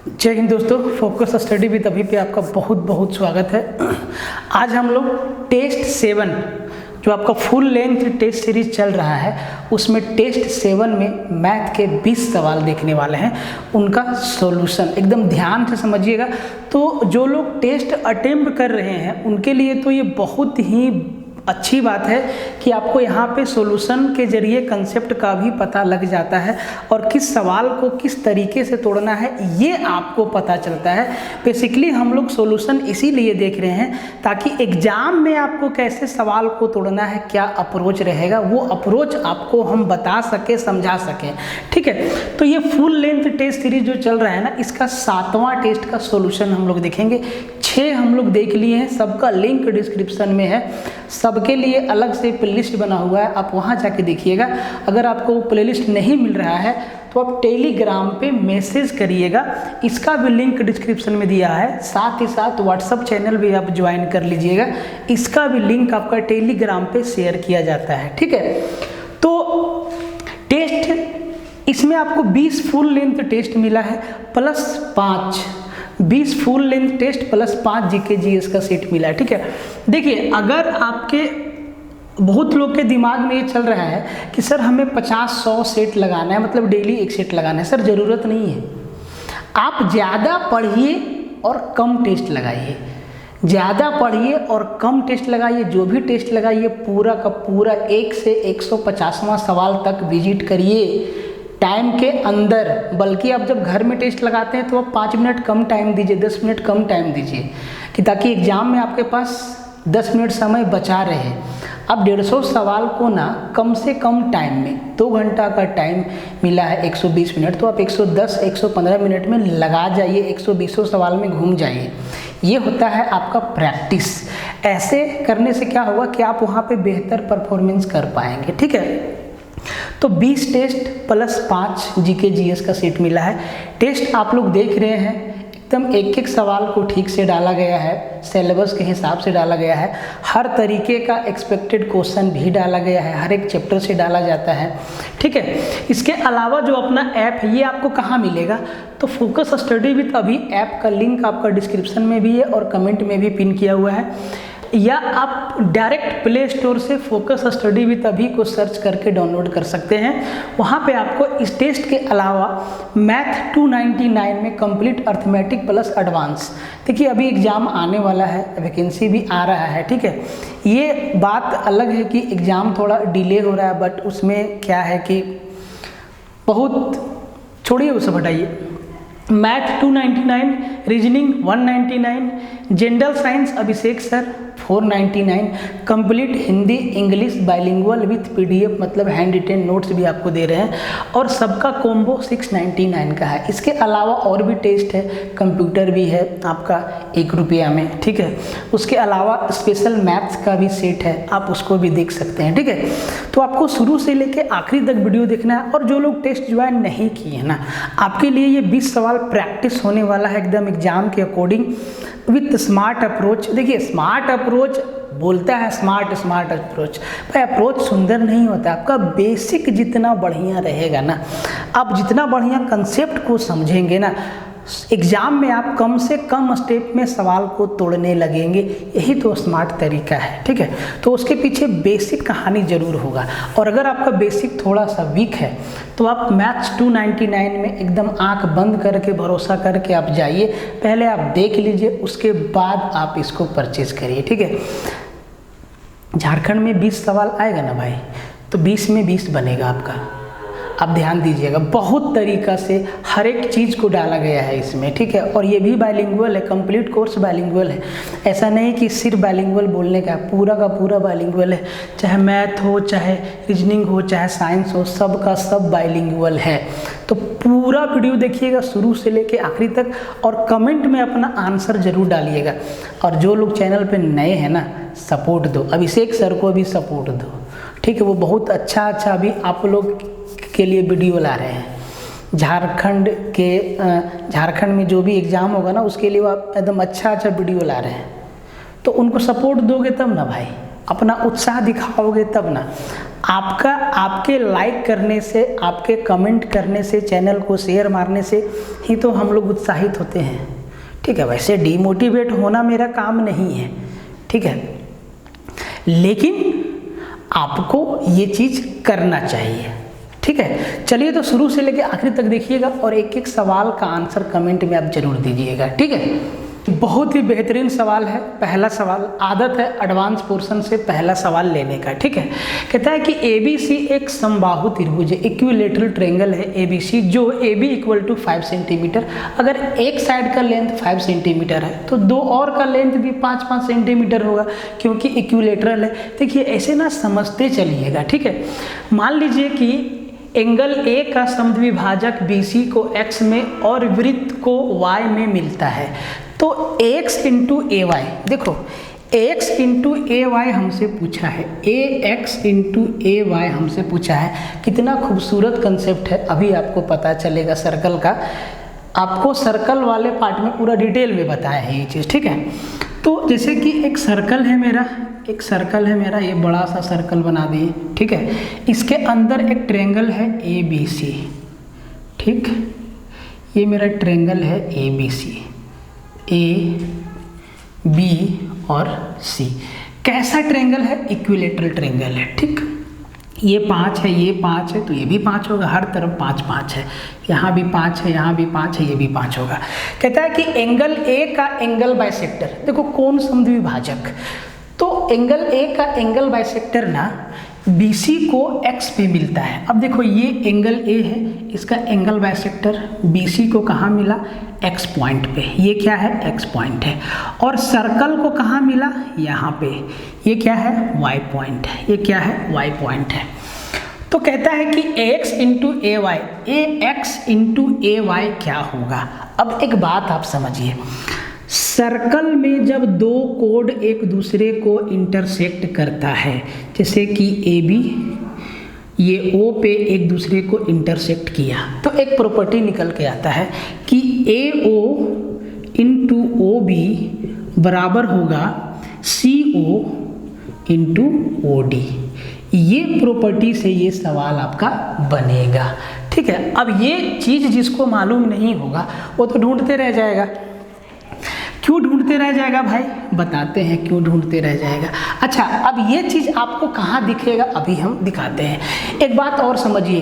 जय हिंद दोस्तों, focus study with अभी पे आपका बहुत बहुत स्वागत है। आज हम लोग टेस्ट 7 जो आपका फुल लेंथ टेस्ट सीरीज चल रहा है उसमें टेस्ट 7 में मैथ के 20 सवाल देखने वाले हैं, उनका सॉल्यूशन एकदम ध्यान से समझिएगा। तो जो लोग टेस्ट अटेम्प्ट कर रहे हैं उनके लिए तो ये बहुत ही अच्छी बात है कि आपको यहाँ पे सॉल्यूशन के जरिए कंसेप्ट का भी पता लग जाता है और किस सवाल को किस तरीके से तोड़ना है ये आपको पता चलता है। बेसिकली हम लोग सॉल्यूशन इसीलिए देख रहे हैं ताकि एग्जाम में आपको कैसे सवाल को तोड़ना है, क्या अप्रोच रहेगा, वो अप्रोच आपको हम बता सके, समझा सकें। ठीक है, तो ये फुल लेंथ टेस्ट सीरीज जो चल रहा है ना, इसका 7वां टेस्ट का सॉल्यूशन हम लोग देखेंगे। 6 हम लोग देख लिए हैं, सबका लिंक डिस्क्रिप्शन में है, सबके लिए अलग से प्लेलिस्ट बना हुआ है, आप वहां जाके देखिएगा। अगर आपको वो प्लेलिस्ट नहीं मिल रहा है तो आप टेलीग्राम पे मैसेज करिएगा, इसका भी लिंक डिस्क्रिप्शन में दिया है। साथ ही साथ व्हाट्सएप चैनल भी आप ज्वाइन कर लीजिएगा, इसका भी लिंक आपका टेलीग्राम पे शेयर किया जाता है। ठीक है, तो टेस्ट इसमें आपको 20 फुल लेंथ टेस्ट मिला है plus 20 full length test plus 5 GK GS का सेट मिला है। ठीक है, देखिए अगर आपके बहुत लोग के दिमाग में ये चल रहा है कि सर हमें 50-100 सेट लगाना है, मतलब डेली एक सेट लगाना है, सर ज़रूरत नहीं है। आप ज़्यादा पढ़िए और कम टेस्ट लगाइए, ज़्यादा पढ़िए और कम टेस्ट लगाइए। जो भी टेस्ट लगाइए पूरा का पूरा 1 से 150वां सवाल तक विजिट करिए टाइम के अंदर। बल्कि आप जब घर में टेस्ट लगाते हैं तो आप 5 मिनट कम टाइम दीजिए, 10 मिनट कम टाइम दीजिए, कि ताकि एग्जाम में आपके पास 10 मिनट समय बचा रहे। अब 150 सवाल को ना कम से कम टाइम में 2 घंटा का टाइम मिला है, 120 मिनट, तो आप 110-115 मिनट में लगा जाइए, 120 सवाल में घूम जाइए। ये होता है आपका प्रैक्टिस। ऐसे करने से क्या होगा कि आप वहाँ पे बेहतर परफॉर्मेंस कर पाएंगे। ठीक है, तो 20 टेस्ट प्लस 5 जीके जीएस का सेट मिला है। टेस्ट आप लोग देख रहे हैं, एकदम एक एक सवाल को ठीक से डाला गया है, सिलेबस के हिसाब से डाला गया है, हर तरीके का एक्सपेक्टेड क्वेश्चन भी डाला गया है, हर एक चैप्टर से डाला जाता है। ठीक है, इसके अलावा जो अपना ऐप है ये आपको कहाँ मिलेगा, तो फोकस स्टडी विद अभी ऐप का लिंक आपका डिस्क्रिप्शन में भी है और कमेंट में भी पिन किया हुआ है, या आप डायरेक्ट प्ले स्टोर से फोकस स्टडी विद अभी को सर्च करके डाउनलोड कर सकते हैं। वहाँ पे आपको इस टेस्ट के अलावा मैथ 299 में कंप्लीट अर्थमेटिक प्लस एडवांस, देखिए अभी एग्ज़ाम आने वाला है, वैकेंसी भी आ रहा है। ठीक है, ये बात अलग है कि एग्ज़ाम थोड़ा डिले हो रहा है, बट उसमें क्या है कि बहुत छोड़िए, उसे हटाइए। Math 299, reasoning 199, general science Abhishek sir 499, complete Hindi English bilingual with PDF, मतलब हैंड रिटेन नोट्स भी आपको दे रहे हैं, और सबका कॉम्बो 699 का है। इसके अलावा और भी टेस्ट है, कंप्यूटर भी है आपका 1 रुपया में। ठीक है, उसके अलावा स्पेशल मैथ्स का भी सेट है, आप उसको भी देख सकते हैं। ठीक है, तो आपको शुरू से लेके आखिरी तक वीडियो देखना है। और जो लोग टेस्ट ज्वाइन नहीं किए हैं ना, आपके लिए ये 20 सवाल प्रैक्टिस होने वाला है एकदम एग्जाम के अकॉर्डिंग विथ स्मार्ट अप्रोच। देखिए स्मार्ट अप्रोच बोलता है, स्मार्ट अप्रोच, भाई अप्रोच सुंदर नहीं होता, आपका बेसिक जितना बढ़िया रहेगा ना, आप जितना बढ़िया कंसेप्ट को समझेंगे ना, एग्जाम में आप कम से कम स्टेप में सवाल को तोड़ने लगेंगे। यही तो स्मार्ट तरीका है। ठीक है, तो उसके पीछे बेसिक कहानी जरूर होगा, और अगर आपका बेसिक थोड़ा सा वीक है तो आप मैथ्स 299 में एकदम आंख बंद करके भरोसा करके आप जाइए, पहले आप देख लीजिए, उसके बाद आप इसको परचेज करिए। ठीक है, झारखंड में 20 सवाल आएगा ना भाई, तो 20 में 20 बनेगा आपका। आप ध्यान दीजिएगा, बहुत तरीका से हर एक चीज़ को डाला गया है इसमें। ठीक है, और ये भी बाइलिंगुअल है, कंप्लीट कोर्स बाइलिंगुअल है। ऐसा नहीं कि सिर्फ बाइलिंगुअल बोलने का, पूरा का पूरा बाइलिंगुअल है, चाहे मैथ हो, चाहे रीजनिंग हो, चाहे साइंस हो, सब का सब बाइलिंगुअल है। तो पूरा वीडियो देखिएगा शुरू से लेके आखिरी तक, और कमेंट में अपना आंसर जरूर डालिएगा। और जो लोग चैनल पर नए हैं ना, सपोर्ट दो, अभिषेक सर को भी सपोर्ट दो। ठीक है, वो बहुत अच्छा अभी आप लोग के लिए वीडियो ला रहे हैं। झारखंड में जो भी एग्ज़ाम होगा ना, उसके लिए वो आप एकदम अच्छा वीडियो ला रहे हैं, तो उनको सपोर्ट दोगे तब ना भाई, अपना उत्साह दिखाओगे तब ना। आपके लाइक करने से, आपके कमेंट करने से, चैनल को शेयर मारने से ही तो हम लोग उत्साहित होते हैं, ठीक है। वैसे डिमोटिवेट होना मेरा काम नहीं है, ठीक है, लेकिन आपको ये चीज़ करना चाहिए, ठीक है। चलिए तो शुरू से लेकर आखिर तक देखिएगा और एक एक सवाल का आंसर कमेंट में आप जरूर दीजिएगा, ठीक है। बहुत ही बेहतरीन सवाल है। पहला सवाल, आदत है एडवांस पोर्शन से पहला सवाल लेने का, ठीक है। कहता है कि ABC एक समबाहु त्रिभुज है, इक्विलेटरल ट्रायंगल है ABC, जो AB इक्वल टू 5 सेंटीमीटर। अगर एक साइड का लेंथ 5 सेंटीमीटर है तो दो और का लेंथ भी 5-5 सेंटीमीटर होगा, क्योंकि इक्विलेटरल है। देखिए ऐसे ना समझते चलिएगा, ठीक है। मान लीजिए कि एंगल A का समद्विभाजक BC को x में और वृत्त को y में मिलता है, तो ax इंटू AY, देखो ax इंटू AY हमसे पूछा है, ax इंटू AY हमसे पूछा है। कितना खूबसूरत कंसेप्ट है, अभी आपको पता चलेगा सर्कल का। आपको सर्कल वाले पार्ट में पूरा डिटेल में बताया है ये चीज़, ठीक है। तो जैसे कि एक सर्कल है मेरा, ये बड़ा सा सर्कल बना दिए, ठीक है। इसके अंदर एक ट्रायंगल है ABC, ठीक, ये मेरा ट्रायंगल है ABC, A, B और C। कैसा ट्रायंगल है? इक्विलेटरल ट्रायंगल है, ठीक। ये 5 है, ये 5 है, तो ये भी 5 होगा, हर तरफ 5-5 है, यहाँ भी 5 है, यहाँ भी 5 है, ये भी 5 होगा। कहता है कि एंगल A का एंगल बाइसेक्टर, देखो कौन समद्विभाजक, तो एंगल A का एंगल बाइसेक्टर ना BC को x पे मिलता है। अब देखो ये एंगल A है, इसका एंगल बाइसेक्टर BC को कहाँ मिला? x पॉइंट पे। ये क्या है? x पॉइंट है। और सर्कल को कहाँ मिला? यहाँ पे। ये क्या है? y पॉइंट है। ये क्या है? y पॉइंट है। तो कहता है कि ax into AY, ax into AY क्या होगा? अब एक बात आप समझिए, सर्कल में जब दो कोड एक दूसरे को इंटरसेक्ट करता है, जैसे कि AB ये O पे एक दूसरे को इंटरसेक्ट किया, तो एक प्रॉपर्टी निकल के आता है कि AO इंटू OB बराबर होगा CO इंटू OD। ये प्रॉपर्टी से ये सवाल आपका बनेगा, ठीक है। अब ये चीज़ जिसको मालूम नहीं होगा वो तो ढूंढते रह जाएगा। क्यों ढूंढते रह जाएगा भाई? बताते हैं क्यों ढूंढते रह जाएगा। अच्छा, अब ये चीज़ आपको कहाँ दिखेगा, अभी हम दिखाते हैं। एक बात और समझिए,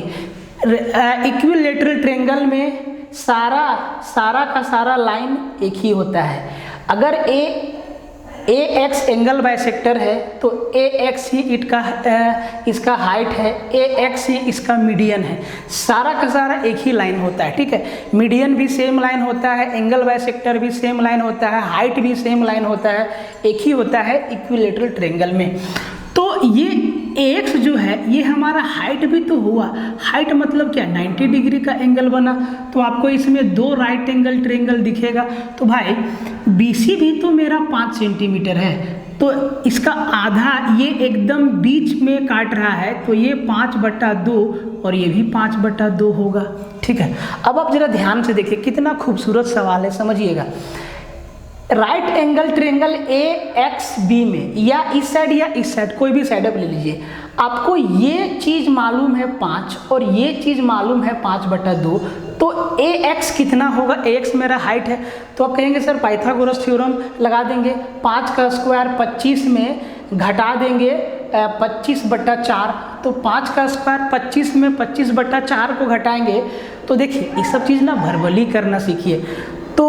इक्विलेटरल ट्रायंगल में सारा का सारा लाइन एक ही होता है। अगर AX एंगल बाइसेक्टर है तो AX ही इसका हाइट है, AX ही इसका मीडियन है। सारा का सारा एक ही लाइन होता है, ठीक है। मीडियन भी सेम लाइन होता है, एंगल बाइसेक्टर भी सेम लाइन होता है, हाइट भी सेम लाइन होता है, एक ही होता है इक्विलेटरल ट्रायंगल में। तो ये AX जो है ये हमारा हाइट भी तो हुआ। हाइट मतलब क्या? 90 डिग्री का एंगल बना, तो आपको इसमें दो राइट एंगल ट्रायंगल दिखेगा। तो भाई BC भी तो मेरा 5 सेंटीमीटर है, तो इसका आधा ये एकदम बीच में काट रहा है, तो ये 5/2 और ये भी 5/2 होगा, ठीक है। अब आप जरा ध्यान से देखिए, कितना खूबसूरत सवाल है, समझिएगा। राइट एंगल ट्रायंगल AXB में या इस साइड कोई भी साइड आप ले लीजिए, आपको ये चीज़ मालूम है 5 और ये चीज़ मालूम है 5/2, तो AX कितना होगा? AX मेरा हाइट है, तो आप कहेंगे सर पाइथागोरस थ्योरम लगा देंगे, 5 का स्क्वायर 25 में घटा देंगे 25/4, तो 5 का स्क्वायर 25 में 25/4 को घटाएंगे। तो देखिए ये सब चीज़ ना भरबली करना सीखिए, तो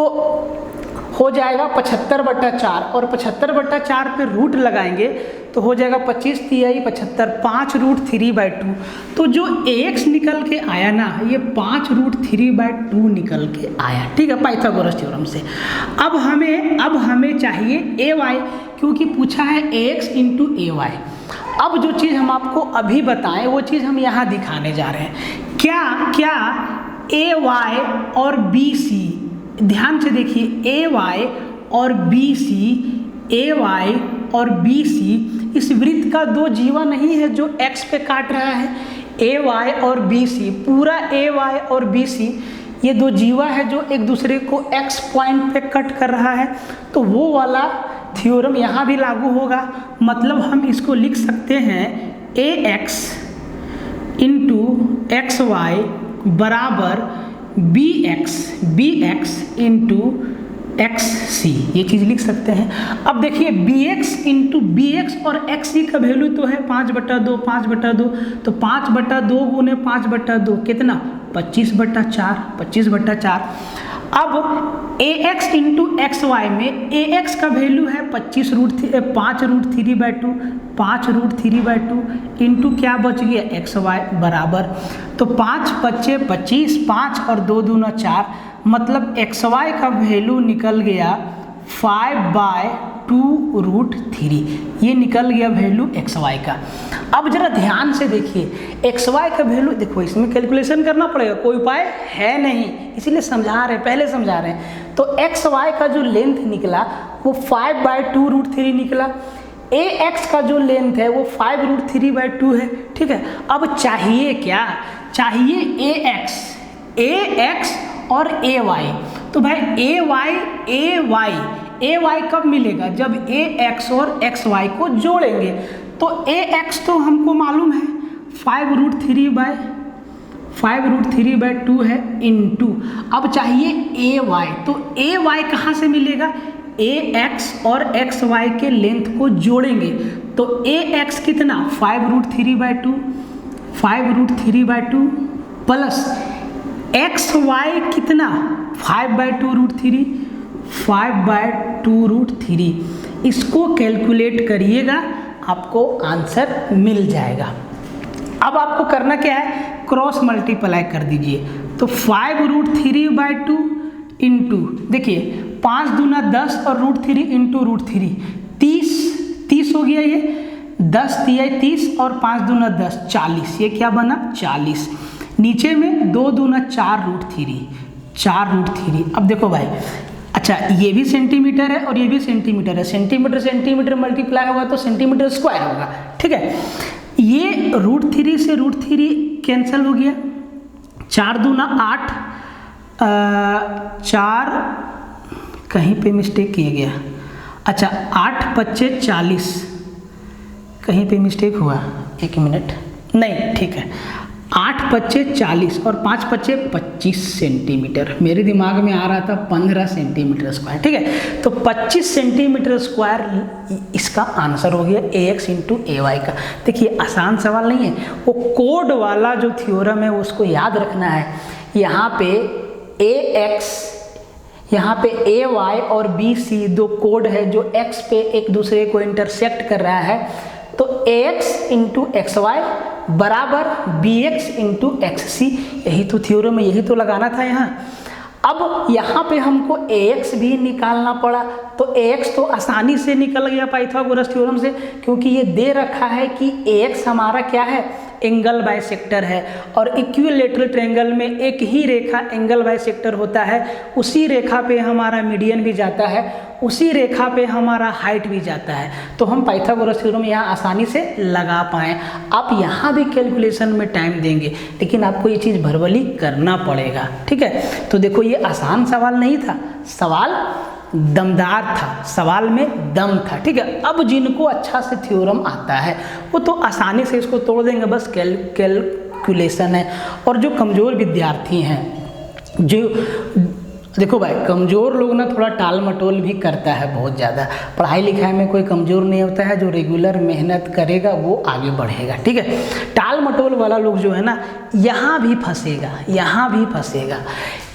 हो जाएगा 75/4 और 75/4 पे रूट लगाएंगे तो हो जाएगा 25 तिहाई 75, 5√3/2। तो जो AX निकल के आया ना, ये 5√3/2 निकल के आया, ठीक है, पाइथागोरस थ्योरम से। अब हमें चाहिए AY, क्योंकि पूछा है AX इंटू AY। अब जो चीज़ हम आपको अभी बताएं वो चीज़ हम यहाँ दिखाने जा रहे हैं। क्या AY और BC, ध्यान से देखिए, AY और BC इस वृत्त का दो जीवा नहीं है जो x पे काट रहा है। AY और BC, पूरा AY और BC ये दो जीवा है जो एक दूसरे को x पॉइंट पे कट कर रहा है, तो वो वाला थ्योरम यहाँ भी लागू होगा। मतलब हम इसको लिख सकते हैं AX इंटू एक्स वाई बराबर B X into X C, ये चीज़ लिख सकते हैं। अब देखिए B X into B X और एक्स सी का वैल्यू तो है 5/2, 5/2, तो 5/2 गुने 5/2 कितना 25/4। अब ए एक्स इंटू एक्स वाई में ए एक्स का वैल्यू है 5√3/2, 5√3/2 इंटू क्या बच गया एक्स वाई बराबर, तो 5×5 = 25, 5 और 2 दूना 4, मतलब एक्स वाई का वैल्यू निकल गया 5/2√3, ये निकल गया वैल्यू एक्स वाई का। अब जरा ध्यान से देखिए एक्स वाई का वैल्यू, देखो इसमें कैलकुलेशन करना पड़ेगा, कोई उपाय है नहीं, इसीलिए समझा रहे हैं, पहले समझा रहे हैं। तो एक्स वाई का जो लेंथ निकला वो 5/2√3 निकला, ए एक्स का जो लेंथ है वो 5√3/2 है, ठीक है। अब चाहिए क्या, चाहिए ए एक्स और ए वाई, तो भाई ए वाई कब मिलेगा, जब ए एक्स और एक्स वाई को जोड़ेंगे। तो ए एक्स तो हमको मालूम है 5√3/2 है इंटू, अब चाहिए ए वाई, तो ए वाई कहाँ से मिलेगा, ए एक्स और एक्स वाई के लेंथ को जोड़ेंगे, तो ए एक्स कितना 5√3/2 प्लस एक्स वाई कितना 5/2√3, इसको कैलकुलेट करिएगा, आपको आंसर मिल जाएगा। अब आपको करना क्या है, क्रॉस मल्टीप्लाई कर दीजिए, तो 5√3/2 इंटू, देखिए 5 दूना 10 और √3 इंटू √3 30 हो गया, ये 10 दिया 30 और 5 दूना 10 40, ये क्या बना 40, नीचे में 2 दूना 4√3। अब देखो भाई, अच्छा ये भी सेंटीमीटर है और ये भी सेंटीमीटर है, सेंटीमीटर मल्टीप्लाई होगा तो सेंटीमीटर स्क्वायर होगा, ठीक है। ये √3 से √3 कैंसिल हो गया, 4 दूना 8, 4 कहीं पे मिस्टेक किया गया, अच्छा 8×5 = 40, कहीं पे मिस्टेक हुआ, 1 मिनट, नहीं ठीक है, 8×5 = 40 और 5×5 = 25 सेंटीमीटर, मेरे दिमाग में आ रहा था 15 सेंटीमीटर स्क्वायर, ठीक है। तो 25 सेंटीमीटर स्क्वायर इसका आंसर हो गया ए एक्स इंटू ए वाई का। देखिए आसान सवाल नहीं है, वो कोड वाला जो थ्योरम है उसको याद रखना है। यहाँ पे ए एक्स, यहाँ पे ए वाई और बी सी दो कोड है जो एक्स पे एक दूसरे को इंटरसेक्ट कर रहा है, तो ए एक्स इंटू एक्स वाई बराबर बी एक्स इंटू एक्स सी, यही तो थ्योरम है, यही तो लगाना था यहाँ। अब यहाँ पे हमको ए एक्स भी निकालना पड़ा, तो ए एक्स तो आसानी से निकल गया पाइथागोरस थ्योरम से, क्योंकि ये दे रखा है कि ए एक्स हमारा क्या है, एंगल बाइसेक्टर है, और इक्विलैटरल ट्रायंगल में एक ही रेखा एंगल बाइसेक्टर होता है, उसी रेखा पे हमारा मीडियन भी जाता है, उसी रेखा पे हमारा हाइट भी जाता है, तो हम पाइथागोरस थ्योरम यहाँ आसानी से लगा पाएँ। आप यहाँ भी कैलकुलेशन में टाइम देंगे, लेकिन आपको ये चीज़ भरवली करना पड़ेगा, ठीक है। तो देखो ये आसान सवाल नहीं था, सवाल दमदार था, सवाल में दम था, ठीक है। अब जिनको अच्छा से थ्योरम आता है वो तो आसानी से इसको तोड़ देंगे, बस कैलकुलेशन है। और जो कमज़ोर विद्यार्थी हैं, जो देखो भाई कमज़ोर लोग ना थोड़ा टाल मटोल भी करता है बहुत ज़्यादा, पढ़ाई लिखाई में कोई कमज़ोर नहीं होता है, जो रेगुलर मेहनत करेगा वो आगे बढ़ेगा, ठीक है। टाल मटोल वाला लोग जो है ना यहाँ भी फंसेगा,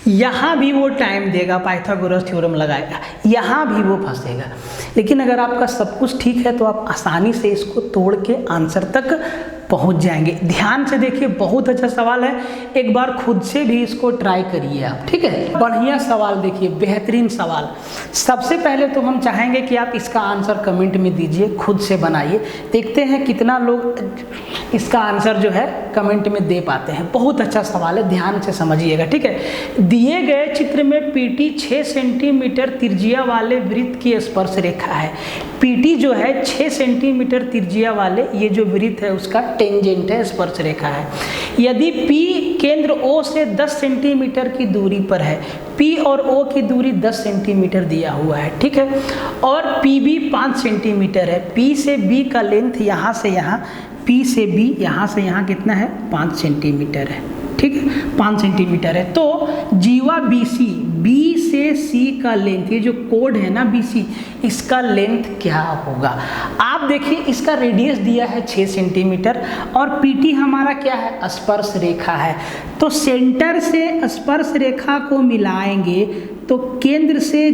यहाँ भी वो टाइम देगा, पाइथागोरस थ्योरम लगाएगा, यहाँ भी वो फंसेगा। लेकिन अगर आपका सब कुछ ठीक है तो आप आसानी से इसको तोड़ के आंसर तक पहुँच जाएंगे। ध्यान से देखिए, बहुत अच्छा सवाल है, एक बार खुद से भी इसको ट्राई करिए आप, ठीक है। बढ़िया सवाल देखिए, बेहतरीन सवाल। सबसे पहले तो हम चाहेंगे कि आप इसका आंसर कमेंट में दीजिए, खुद से बनाइए, देखते हैं कितना लोग इसका आंसर जो है कमेंट में दे पाते हैं। बहुत अच्छा सवाल है, ध्यान से समझिएगा, ठीक है। दिए गए चित्र में पीटी 6 सेंटीमीटर त्रिज्या वाले वृत्त की स्पर्श रेखा है। पीटी जो है 6 सेंटीमीटर त्रिज्या वाले ये जो वृत्त है उसका टेंजेंट है, स्पर्श रेखा है। यदि पी केंद्र ओ से 10 सेंटीमीटर की दूरी पर है, पी और ओ की दूरी 10 सेंटीमीटर दिया हुआ है, ठीक है, और पी बी 5 सेंटीमीटर है, पी से बी का लेंथ यहाँ से यहाँ P से B, यहाँ से यहाँ कितना है 5 सेंटीमीटर है, ठीक है 5 सेंटीमीटर है। तो जीवा BC, B से C का लेंथ, ये जो कोड है ना BC, इसका लेंथ क्या होगा? आप देखिए इसका रेडियस दिया है 6 सेंटीमीटर और PT हमारा क्या है स्पर्श रेखा है। तो सेंटर से स्पर्श रेखा को मिलाएंगे तो केंद्र से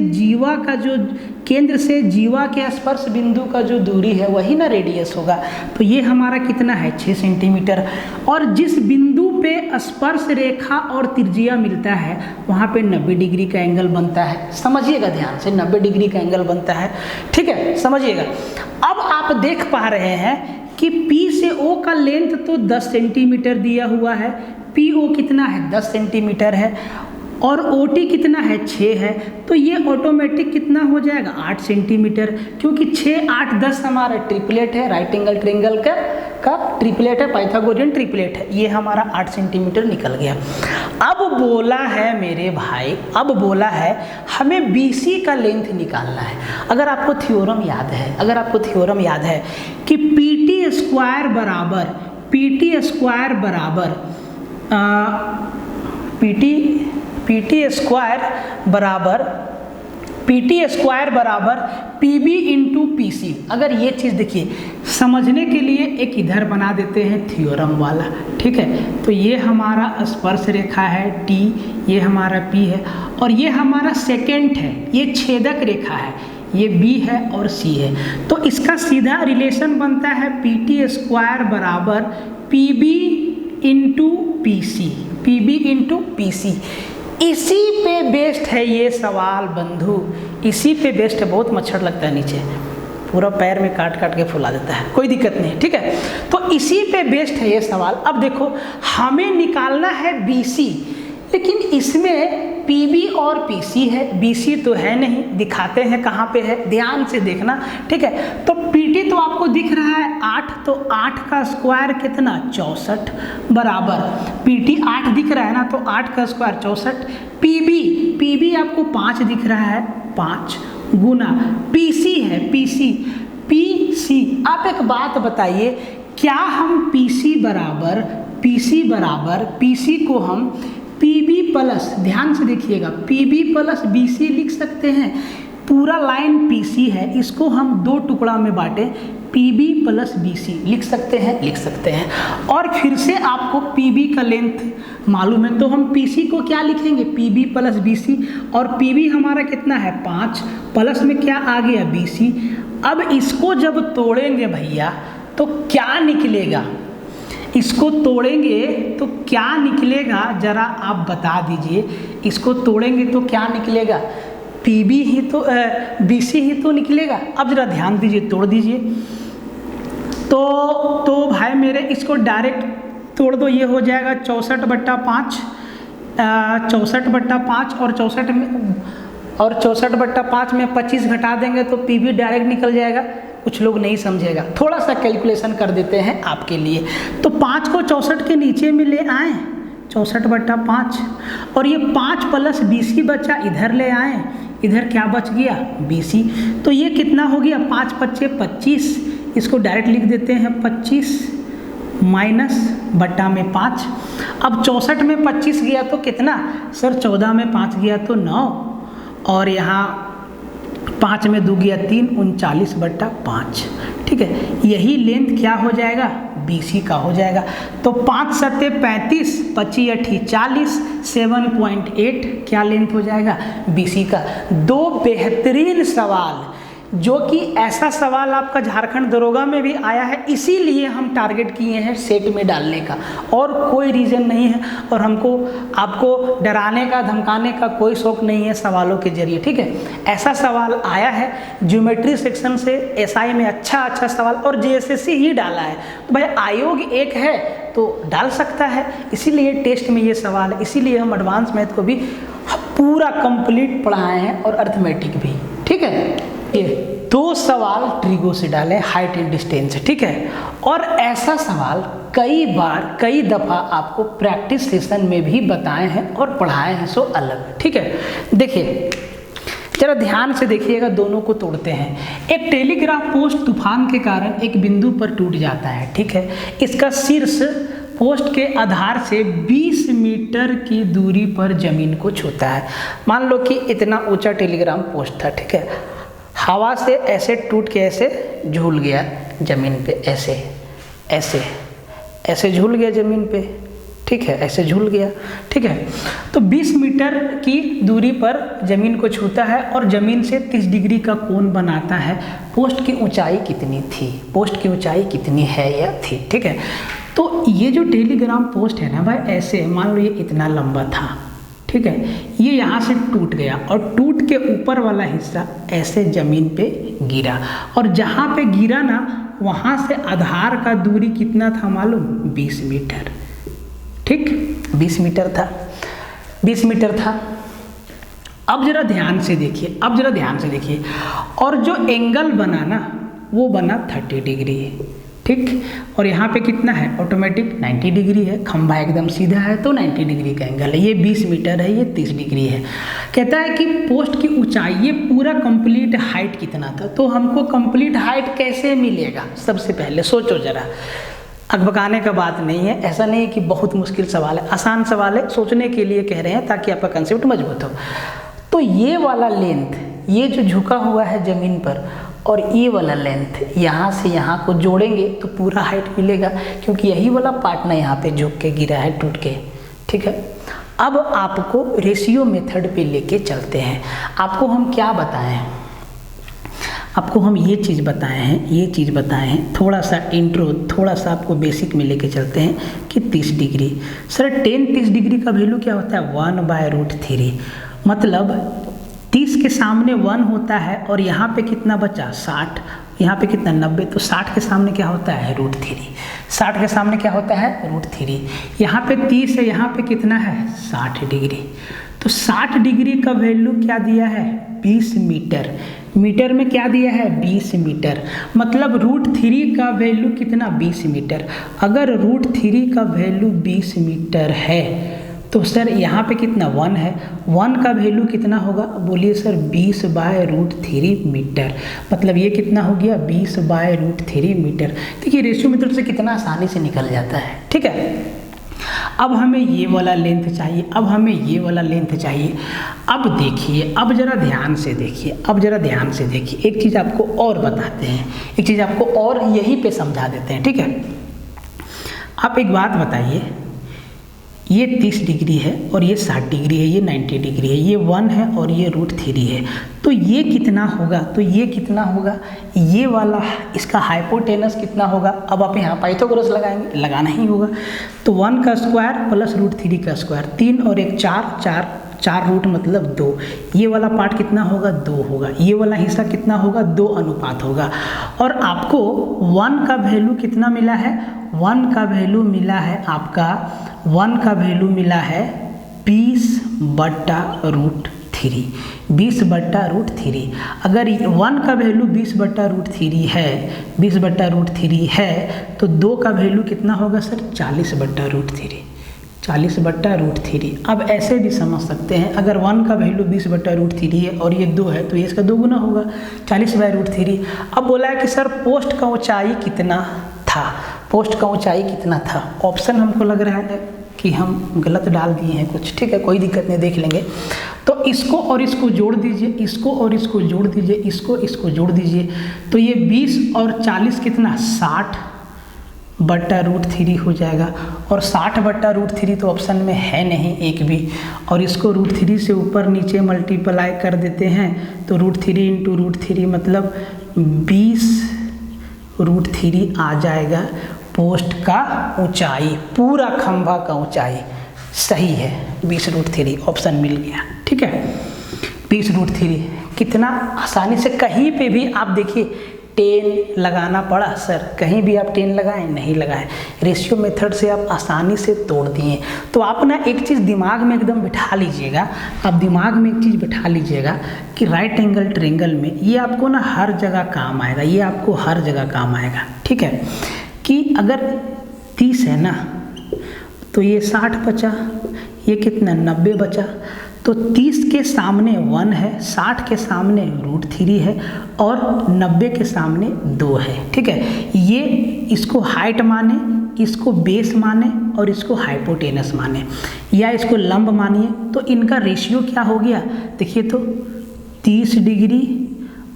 जीवा के स्पर्श बिंदु का जो दूरी है वही ना रेडियस होगा। तो ये हमारा कितना है 6 सेंटीमीटर। और जिस बिंदु पे स्पर्श रेखा और त्रिज्या मिलता है वहाँ पे 90 डिग्री का एंगल बनता है। समझिएगा ध्यान से, 90 डिग्री का एंगल बनता है, ठीक है समझिएगा। अब आप देख पा रहे हैं कि P से O का लेंथ तो 10 सेंटीमीटर दिया हुआ है, PO कितना है 10 सेंटीमीटर है और OT कितना है 6 है। तो ये ऑटोमेटिक कितना हो जाएगा 8 सेंटीमीटर, क्योंकि 6, 8, 10 हमारा ट्रिपलेट है, राइट एंगल ट्रायंगल का ट्रिपलेट है, पाइथागोरियन ट्रिपलेट है। ये हमारा 8 सेंटीमीटर निकल गया। अब बोला है मेरे भाई, अब बोला है हमें BC का लेंथ निकालना है। अगर आपको थ्योरम याद है कि PT स्क्वायर बराबर PB इंटू PC। अगर ये चीज़ देखिए, समझने के लिए एक इधर बना देते हैं थ्योरम वाला, ठीक है। तो ये हमारा स्पर्श रेखा है T, ये हमारा P है और ये हमारा सेकेंड है, ये छेदक रेखा है, ये B है और C है। तो इसका सीधा रिलेशन बनता है PT स्क्वायर बराबर PB इंटू PC। इसी पे बेस्ड है ये सवाल बंधु, इसी पे बेस्ड है। बहुत मच्छर लगता है नीचे, पूरा पैर में काट के फुला देता है, कोई दिक्कत नहीं, ठीक है। तो इसी पे बेस्ड है ये सवाल। अब देखो हमें निकालना है BC, लेकिन इसमें PB और PC है, BC तो है नहीं। दिखाते हैं कहाँ पे है, ध्यान से देखना, ठीक है। तो PT तो आपको दिख रहा है 8, तो 8 का स्क्वायर कितना 64 बराबर PT 8 दिख रहा है ना, तो 8 का स्क्वायर 64। PB आपको 5 दिख रहा है, 5 गुना PC है, PC। आप एक बात बताइए, क्या हम PC को हम PB प्लस, ध्यान से देखिएगा, PB प्लस BC लिख सकते हैं? पूरा लाइन PC है, इसको हम 2 टुकड़ा में बांटें, PB प्लस BC लिख सकते हैं। और फिर से आपको PB का लेंथ मालूम है, तो हम PC को क्या लिखेंगे PB प्लस BC। और PB हमारा कितना है 5, प्लस में क्या आ गया BC। अब इसको जब तोड़ेंगे भैया तो क्या निकलेगा, इसको तोड़ेंगे तो क्या निकलेगा, जरा आप बता दीजिए। इसको तोड़ेंगे तो क्या निकलेगा, BC ही तो निकलेगा। अब जरा ध्यान दीजिए, तोड़ दीजिए। तो भाई मेरे इसको डायरेक्ट तोड़ दो, ये हो जाएगा 64/5, 64/5 और 64/5 में 25 घटा देंगे तो PB डायरेक्ट निकल जाएगा। कुछ लोग नहीं समझेगा, थोड़ा सा कैलकुलेशन कर देते हैं आपके लिए। तो 5 को 64 के नीचे में ले आए, 64/5, और ये 5 प्लस BC बचा, इधर ले आए, इधर क्या बच गया BC। तो ये कितना हो गया 5 × 5 = 25। इसको डायरेक्ट लिख देते हैं 25 माइनस बट्टा में 5। अब 64 में 25 गया तो कितना सर, 14 में 5 गया तो 9, और यहाँ 5 में 2 गया 3, 39/5, ठीक है। यही लेंथ क्या हो जाएगा BC का हो जाएगा। तो 5 × 7 = 35, 25 × 8 = 40, 7.8 क्या लेंथ हो जाएगा BC का। 2 बेहतरीन सवाल, जो कि ऐसा सवाल आपका झारखंड दरोगा में भी आया है, इसीलिए हम टारगेट किए हैं सेट में डालने का, और कोई रीज़न नहीं है। और हमको आपको डराने का धमकाने का कोई शौक नहीं है सवालों के जरिए, ठीक है। ऐसा सवाल आया है ज्योमेट्री सेक्शन से, SI में अच्छा सवाल, और JSSC ही डाला है। तो भाई आयोग एक है तो डाल सकता है, इसीलिए टेस्ट में ये सवाल है। इसीलिए हम एडवांस मैथ को भी पूरा कंप्लीट पढ़ाए हैं और अर्थमेटिक भी, ठीक है। ये 2 सवाल ट्रिगो से डालें, हाइट एंड डिस्टेंस, ठीक है। और ऐसा सवाल कई दफ़ा आपको प्रैक्टिस सेशन में भी बताए हैं और पढ़ाए हैं, सो अलग, ठीक है। देखिए जरा ध्यान से देखिएगा, दोनों को तोड़ते हैं। एक टेलीग्राफ पोस्ट तूफान के कारण एक बिंदु पर टूट जाता है, ठीक है। इसका शीर्ष पोस्ट के आधार से 20 मीटर की दूरी पर जमीन को छूता है। मान लो कि इतना ऊंचा टेलीग्राम पोस्ट था, ठीक है। हवा से ऐसे टूट के ऐसे झूल गया जमीन पे, ऐसे ऐसे ऐसे झूल गया जमीन पे, ठीक है, ऐसे झूल गया, ठीक है। तो 20 मीटर की दूरी पर जमीन को छूता है और जमीन से 30 डिग्री का कोण बनाता है। पोस्ट की ऊंचाई कितनी थी, पोस्ट की ऊंचाई कितनी है या थी, ठीक है। तो ये जो टेलीग्राम पोस्ट है ना भाई, ऐसे मान लो ये इतना लंबा था, ठीक है। ये यहाँ से टूट गया और टूट के ऊपर वाला हिस्सा ऐसे जमीन पे गिरा, और जहाँ पे गिरा ना वहाँ से आधार का दूरी कितना था मालूम, 20 मीटर, ठीक, 20 मीटर था, 20 मीटर था। अब जरा ध्यान से देखिए, अब जरा ध्यान से देखिए, और जो एंगल बना ना वो बना 30 डिग्री, ठीक। और यहाँ पे कितना है, ऑटोमेटिक 90 डिग्री है, खंभा एकदम सीधा है तो 90 डिग्री का एंगल है। ये 20 मीटर है, ये 30 डिग्री है। कहता है कि पोस्ट की ऊंचाई, ये पूरा कंप्लीट हाइट कितना था। तो हमको कंप्लीट हाइट कैसे मिलेगा, सबसे पहले सोचो जरा, अकबकाने का बात नहीं है, ऐसा नहीं है कि बहुत मुश्किल सवाल है, आसान सवाल है, सोचने के लिए कह रहे हैं ताकि आपका कंसेप्ट मजबूत हो। तो ये वाला लेंथ, ये जो झुका हुआ है ज़मीन पर, और ये वाला लेंथ यहाँ से यहाँ को जोड़ेंगे तो पूरा हाइट मिलेगा, क्योंकि यही वाला पार्ट ना यहाँ पे झुक के गिरा है, टूट के, ठीक है। अब आपको रेशियो मेथड पे लेके चलते हैं। आपको हम क्या बताएं, आपको हम ये चीज़ बताए हैं, ये चीज़ बताए हैं, थोड़ा सा इंट्रो, थोड़ा सा आपको बेसिक में लेके चलते हैं कि 30 डिग्री। सर 30 डिग्री का वैल्यू क्या होता है, 1/√3, मतलब 30 के सामने 1 होता है और यहाँ पे कितना बचा, 60, यहाँ पे कितना 90, तो 60 के सामने क्या होता है, √3, 60 के सामने क्या होता है, √3। यहाँ पे 30 है, यहाँ पे कितना है, 60 डिग्री। तो 60 डिग्री का वैल्यू क्या दिया है, 20 मीटर, मीटर में क्या दिया है, 20 मीटर, मतलब √3 का वैल्यू कितना, 20 मीटर। अगर √3 का वैल्यू 20 मीटर है तो सर यहाँ पे कितना, 1 है, 1 का वैल्यू कितना होगा, बोलिए सर 20/√3 मीटर, मतलब ये कितना हो गया, 20/√3 मीटर। देखिए रेशियो मेथड से कितना आसानी से निकल जाता है, ठीक है। अब हमें ये वाला लेंथ चाहिए, अब हमें ये वाला लेंथ चाहिए। अब देखिए, अब जरा ध्यान से देखिए, अब जरा ध्यान से देखिए, एक चीज़ आपको और बताते हैं, एक चीज़ आपको और यहीं पे समझा देते हैं, ठीक है। आप एक बात बताइए, ये 30 डिग्री है और ये 60 डिग्री है, ये 90 डिग्री है, ये 1 है और ये √3 है, तो ये कितना होगा, तो ये कितना होगा, ये वाला इसका हाइपोटेनस कितना होगा। अब आप यहाँ पाइथागोरस लगाएंगे, लगाना ही होगा, तो 1 का स्क्वायर प्लस √3 का स्क्वायर, 3 और 1 4, 4 रूट मतलब 2, ये वाला पार्ट कितना होगा, 2 होगा, ये वाला हिस्सा कितना होगा, 2 अनुपात होगा। और आपको 1 का वैल्यू कितना मिला है, 1 का वैल्यू मिला है आपका, 1 का वैल्यू मिला है 20/√3, 20/√3। अगर 1 का वैल्यू 20/√3 है, 20/√3 है, तो 2 का वैल्यू कितना होगा सर, 40/√3, 40/√3। अब ऐसे भी समझ सकते हैं, अगर 1 का वैल्यू 20/√3 है और ये 2 है तो ये इसका 2 गुना होगा, 40/√3। अब बोला है कि सर पोस्ट का ऊंचाई कितना था, पोस्ट का ऊंचाई कितना था। ऑप्शन हमको लग रहा है कि हम गलत डाल दिए हैं कुछ, ठीक है, कोई दिक्कत नहीं, देख लेंगे। तो इसको और इसको जोड़ दीजिए, इसको और इसको जोड़ दीजिए, इसको जोड़ दीजिए, तो ये 20 और 40 कितना, 60/√3 हो जाएगा। और 60/√3 तो ऑप्शन में है नहीं एक भी, और इसको √3 से ऊपर नीचे मल्टीप्लाई कर देते हैं तो √3 × √3 मतलब 20√3 आ जाएगा पोस्ट का ऊंचाई, पूरा खंभा का ऊंचाई। सही है, 20√3 ऑप्शन मिल गया, ठीक है। 20√3 कितना आसानी से, कहीं पे भी आप देखिए 10 लगाना पड़ा सर, कहीं भी आप 10 लगाएं, नहीं लगाएं, रेशियो मेथड से आप आसानी से तोड़ दिए। तो आप ना एक चीज़ दिमाग में एकदम बिठा लीजिएगा, आप दिमाग में एक चीज़ बिठा लीजिएगा कि राइट एंगल ट्रायंगल में ये आपको ना हर जगह काम आएगा, ये आपको हर जगह काम आएगा, ठीक है। कि अगर 30 है ना तो ये 60 बचा, ये कितना 90 बचा, तो 30 के सामने 1 है, 60 के सामने √3 है और 90 के सामने 2 है। ठीक है, ये इसको हाइट माने, इसको बेस माने और इसको हाइपोटेनस माने या इसको लंब मानिए, तो इनका रेशियो क्या हो गया देखिए, तो 30 डिग्री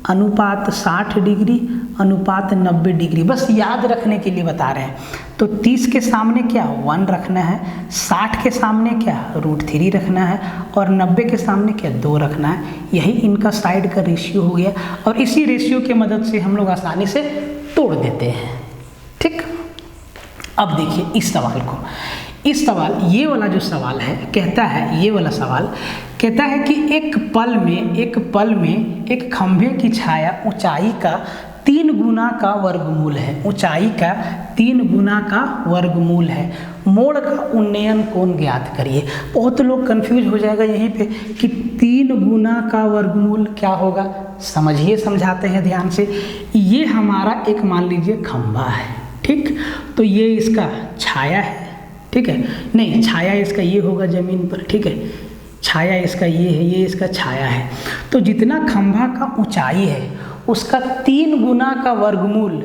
अनुपात 60 डिग्री अनुपात 90 डिग्री, बस याद रखने के लिए बता रहे हैं। तो 30 के सामने क्या 1 रखना है, 60 के सामने क्या √3 रखना है और 90 के सामने क्या 2 रखना है। यही इनका साइड का रेशियो हो गया और इसी रेशियो की मदद से हम लोग आसानी से तोड़ देते हैं। ठीक, अब देखिए इस सवाल को, इस सवाल ये वाला जो सवाल है कहता है, ये वाला सवाल कहता है कि एक पल में एक खंभे की छाया ऊंचाई का 3 गुना का वर्गमूल है, ऊंचाई का 3 गुना का वर्गमूल है, मोड़ का उन्नयन कोण ज्ञात करिए। बहुत लोग कंफ्यूज हो जाएगा यहीं पे कि 3 गुना का वर्गमूल क्या होगा, समझिए, समझाते हैं ध्यान से। ये हमारा एक मान लीजिए खंभा है, ठीक, तो ये इसका छाया है, ठीक है, नहीं छाया इसका ये होगा ज़मीन पर, ठीक है, छाया इसका ये है, ये इसका छाया है। तो जितना खंभा का ऊंचाई है उसका 3 गुना का वर्गमूल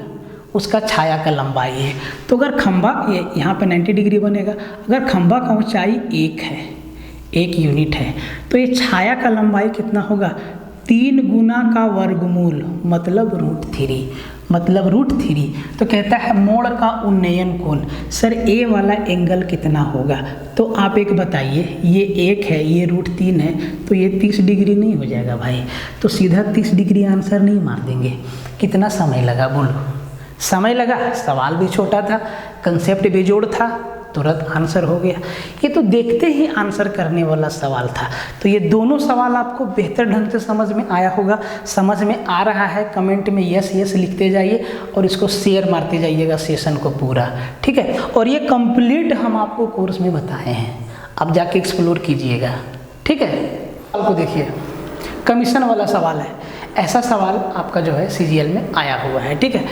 उसका छाया का लंबाई है। तो अगर खंभा ये यहाँ पे 90 डिग्री बनेगा, अगर खंभा का ऊंचाई 1 है, 1 यूनिट है, तो ये छाया का लंबाई कितना होगा 3 गुना का वर्गमूल मतलब √3। तो कहता है मोड़ का उन्नयन कोण, सर ए वाला एंगल कितना होगा, तो आप एक बताइए, ये 1 है, ये √3 है, तो ये 30 डिग्री नहीं हो जाएगा भाई, तो सीधा 30 डिग्री आंसर नहीं मार देंगे। कितना समय लगा बोलो, समय लगा, सवाल भी छोटा था, कंसेप्ट भी जोड़ था, तुरंत आंसर हो गया। ये तो देखते ही आंसर करने वाला सवाल था। तो ये दोनों सवाल आपको बेहतर ढंग से समझ में आया होगा, समझ में आ रहा है, कमेंट में यस यस लिखते जाइए और इसको शेयर मारते जाइएगा सेशन को पूरा, ठीक है। और ये कंप्लीट हम आपको कोर्स में बताए हैं, आप जाके एक्सप्लोर कीजिएगा, ठीक है। सवाल को देखिए, कमीशन वाला सवाल है, ऐसा सवाल आपका जो है सीजीएल में आया हुआ है, ठीक है।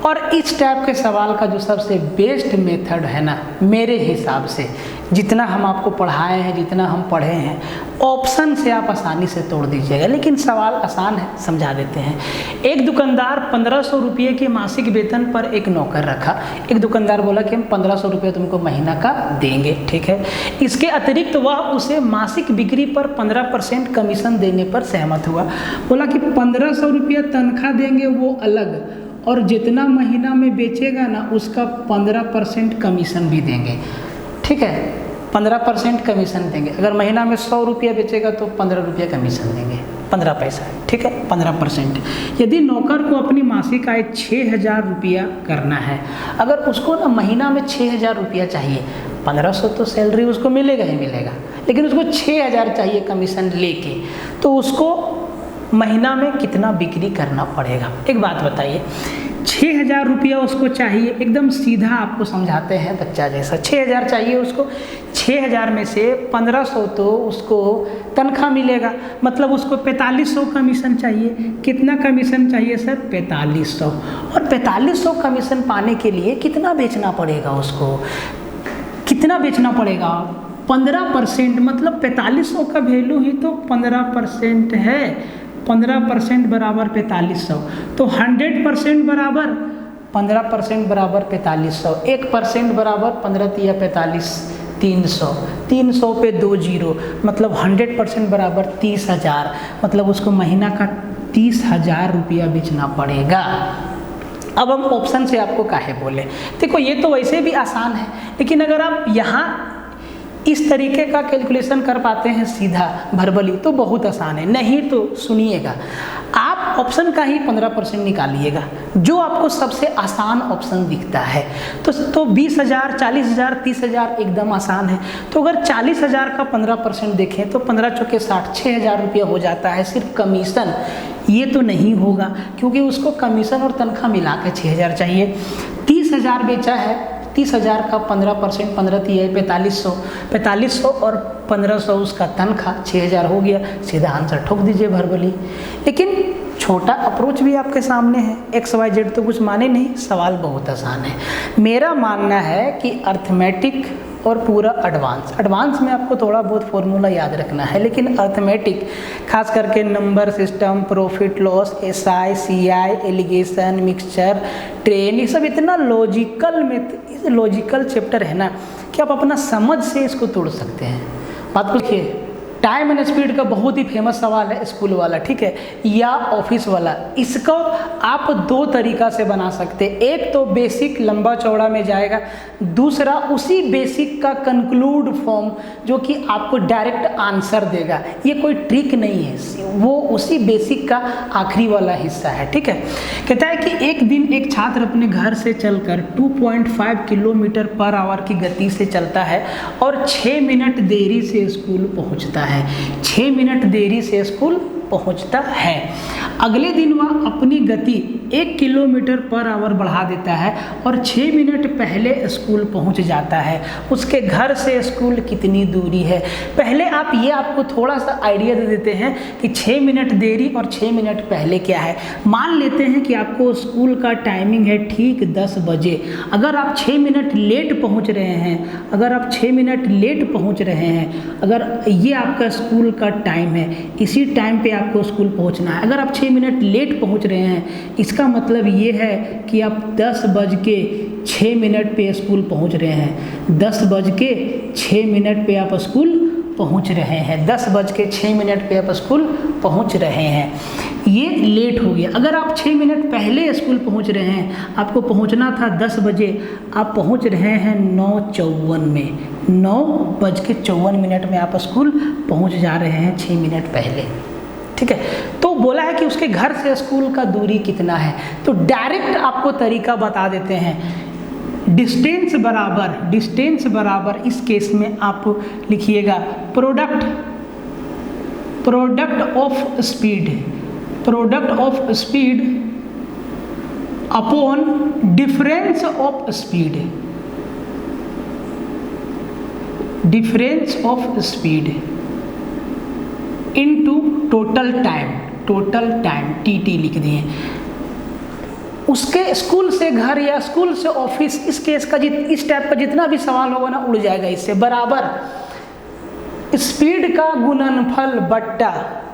और इस टाइप के सवाल का जो सबसे बेस्ट मेथड है ना, मेरे हिसाब से जितना हम आपको पढ़ाए हैं, जितना हम पढ़े हैं, ऑप्शन से आप आसानी से तोड़ दीजिएगा। लेकिन सवाल आसान है, समझा देते हैं। एक दुकानदार 1500 रुपये के मासिक वेतन पर एक नौकर रखा। एक दुकानदार बोला कि हम 1500 रुपये तुमको महीना का देंगे, ठीक है। इसके अतिरिक्त वह उसे मासिक बिक्री पर 15% कमीशन देने पर सहमत हुआ। बोला कि 1500 रुपया तनख्वाह देंगे वो अलग, और जितना महीना में बेचेगा ना उसका 15% कमीशन भी देंगे, ठीक है। 15% कमीशन देंगे। अगर महीना में 100 रुपया बेचेगा तो 15 रुपया कमीशन देंगे, 15 पैसा, ठीक है, 15%। यदि नौकर को अपनी मासिक आय 6000 रुपया करना है, अगर उसको ना महीना में 6000 रुपया चाहिए, 1500 तो सैलरी उसको मिलेगा ही मिलेगा, लेकिन उसको 6000 चाहिए कमीशन लेके, तो उसको महीना में कितना बिक्री करना पड़ेगा। एक बात बताइए, 6000 रुपया उसको चाहिए, एकदम सीधा आपको समझाते हैं बच्चा जैसा। 6000 चाहिए उसको, 6000 में से 1500 तो उसको तनख्वाह मिलेगा, मतलब उसको 4500 कमीशन चाहिए। कितना कमीशन चाहिए सर? 4500। और 4500 कमीशन पाने के लिए कितना बेचना पड़ेगा उसको, कितना बेचना पड़ेगा? 15%, मतलब 4500 का वैल्यू ही तो 15% है। 15% बराबर 4500, तो 100% बराबर 15% बराबर 4500, 1% बराबर 15 या 45, 300, 300 पे 2 जीरो, मतलब 100% बराबर 30,000, मतलब उसको महीना का 30,000 रुपया बेचना पड़ेगा। अब हम ऑप्शन से आपको काहे बोले, देखो ये तो वैसे भी आसान है, लेकिन अगर आप यहाँ इस तरीके का कैलकुलेशन कर पाते हैं सीधा भरबली तो बहुत आसान है, नहीं तो सुनिएगा, आप ऑप्शन का ही 15% निकालिएगा, जो आपको सबसे आसान ऑप्शन दिखता है। तो 20,000, 40,000, 30,000 एकदम आसान है। तो अगर 40,000 का 15% देखें तो 15 चौके 60, 6,000 रुपया हो जाता है सिर्फ कमीशन। ये तो नहीं होगा, क्योंकि उसको कमीशन और तनख्वाह मिला के 6,000 चाहिए। 30,000 बेचा है, 30,000 का 15%, 15 3 है 4500, 4500 और 1500 उसका तनख्वाह, 6,000 हो गया। सीधा आंसर ठोक दीजिए भरबली। लेकिन छोटा अप्रोच भी आपके सामने है, XYZ तो कुछ माने नहीं, सवाल बहुत आसान है। मेरा मानना है कि अर्थमेटिक और पूरा एडवांस में आपको थोड़ा बहुत फॉर्मूला याद रखना है, लेकिन अर्थमेटिक खास करके number system, profit loss, SI, CI, alligation, mixture, train, ये सब इतना लॉजिकल चैप्टर है ना कि आप अपना समझ से इसको तोड़ सकते हैं। बात को देखिए, टाइम एंड स्पीड का बहुत ही फेमस सवाल है, स्कूल वाला, ठीक है, या ऑफिस वाला। इसको आप दो तरीका से बना सकते हैं। एक तो बेसिक लंबा चौड़ा में जाएगा, दूसरा उसी बेसिक का कंक्लूड फॉर्म जो कि आपको डायरेक्ट आंसर देगा। ये कोई ट्रिक नहीं है, वो उसी बेसिक का आखिरी वाला हिस्सा है, ठीक है। कहता है कि एक दिन एक छात्र अपने घर से चलकर 2.5 किलोमीटर पर आवर की गति से चलता है और 6 मिनट देरी से स्कूल पहुंचता है। 6 मिनट देरी से स्कूल पहुंचता है। अगले दिन वह अपनी गति 1 किलोमीटर पर आवर बढ़ा देता है और 6 मिनट पहले स्कूल पहुंच जाता है। उसके घर से स्कूल कितनी दूरी है? पहले आपको थोड़ा सा आइडिया दे देते हैं कि 6 मिनट देरी और 6 मिनट पहले क्या है। मान लेते हैं कि आपको स्कूल का टाइमिंग है ठीक 10 बजे। अगर आप 6 मिनट लेट पहुँच रहे हैं, अगर ये आपका स्कूल का टाइम है, इसी टाइम पे आपको स्कूल पहुंचना है। अगर आप 6 मिनट लेट पहुंच रहे हैं, इसका मतलब ये है कि आप 10:06 पे स्कूल पहुंच रहे हैं। 10:06 पे आप स्कूल पहुंच रहे हैं। 10:06 पे आप स्कूल पहुंच रहे हैं। ये लेट हो गया। अगर आप 6 मिनट पहले स्कूल पहुंच रहे हैं, आपको पहुंचना था 10 बजे, आप पहुंच रहे हैं 9:54 में। 9:54 में आप स्कूल पहुंच जा रहे हैं 6 मिनट पहले, ठीक है। तो बोला है कि उसके घर से स्कूल का दूरी कितना है, तो डायरेक्ट आपको तरीका बता देते हैं। डिस्टेंस बराबर इस केस में आप लिखिएगा product of speed upon difference of speed into total time TT लिख दिए। उसके स्कूल से घर या स्कूल से ऑफिस, इस केस का इस टाइप का जितना भी सवाल होगा ना उड़ जाएगा इससे। बराबर स्पीड का गुणनफल बट्टा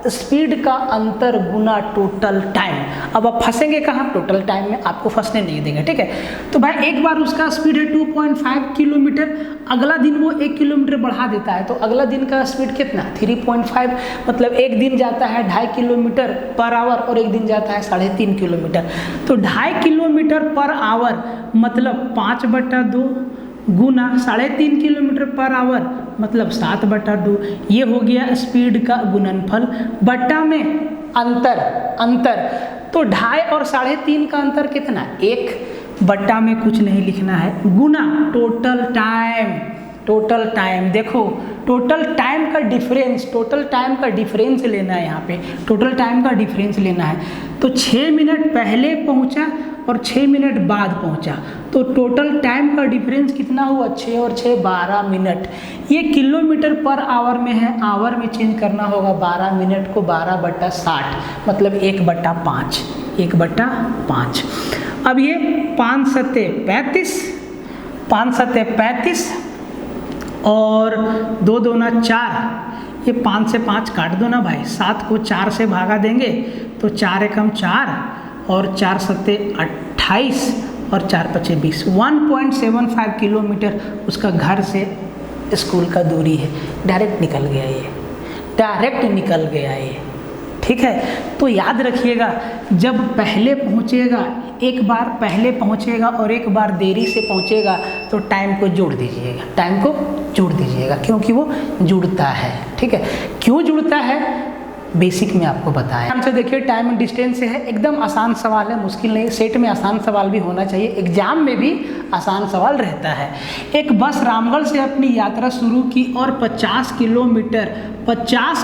स्पीड का अंतर गुना टोटल टाइम। अब आप फंसेंगे कहाँ? टोटल टाइम में आपको फंसने नहीं देंगे, ठीक है। तो भाई एक बार उसका स्पीड है 2.5 किलोमीटर, अगला दिन वो 1 किलोमीटर बढ़ा देता है, तो अगला दिन का स्पीड कितना? 3.5, मतलब एक दिन जाता है 2.5 किलोमीटर पर आवर और एक दिन जाता है 3.5 किलोमीटर। तो 2.5 किलोमीटर पर आवर मतलब 5/2 गुना 3.5 किलोमीटर पर आवर मतलब 7/2। ये हो गया स्पीड का गुणनफल बट्टा में अंतर। तो 2.5 और 3.5 का अंतर कितना? 1। बट्टा में कुछ नहीं लिखना है, गुना टोटल टाइम। देखो टोटल टाइम का डिफरेंस लेना है, यहाँ पे टोटल टाइम का डिफरेंस लेना है। तो 6 मिनट पहले पहुँचा और 6 मिनट बाद पहुंचा, तो टोटल टाइम का डिफरेंस कितना हुआ? 6 और 6 12 मिनट। ये किलोमीटर पर आवर में है, आवर में चेंज करना होगा 12 मिनट को 12/60 मतलब 1/5। अब ये 5 सत्ते 35 और 2 दूना 4, ये 5 से 5 काट दो ना भाई, 7 को 4 से भागा देंगे तो 4 एकम 4 और 4 सत्ते 28 और 4 पचे 20। 1.75 किलोमीटर उसका घर से स्कूल का दूरी है। डायरेक्ट निकल गया ये, ठीक है। तो याद रखिएगा, जब पहले पहुँचेगा, एक बार पहले पहुँचेगा और एक बार देरी से पहुँचेगा तो टाइम को जोड़ दीजिएगा, क्योंकि वो जुड़ता है, ठीक है। क्यों जुड़ता है बेसिक में आपको बताया। हमसे देखिए टाइम एंड डिस्टेंस से है, एकदम आसान सवाल है, मुश्किल नहीं। सेट में आसान सवाल भी होना चाहिए, एग्जाम में भी आसान सवाल रहता है। एक बस रामगढ़ से अपनी यात्रा शुरू की और 50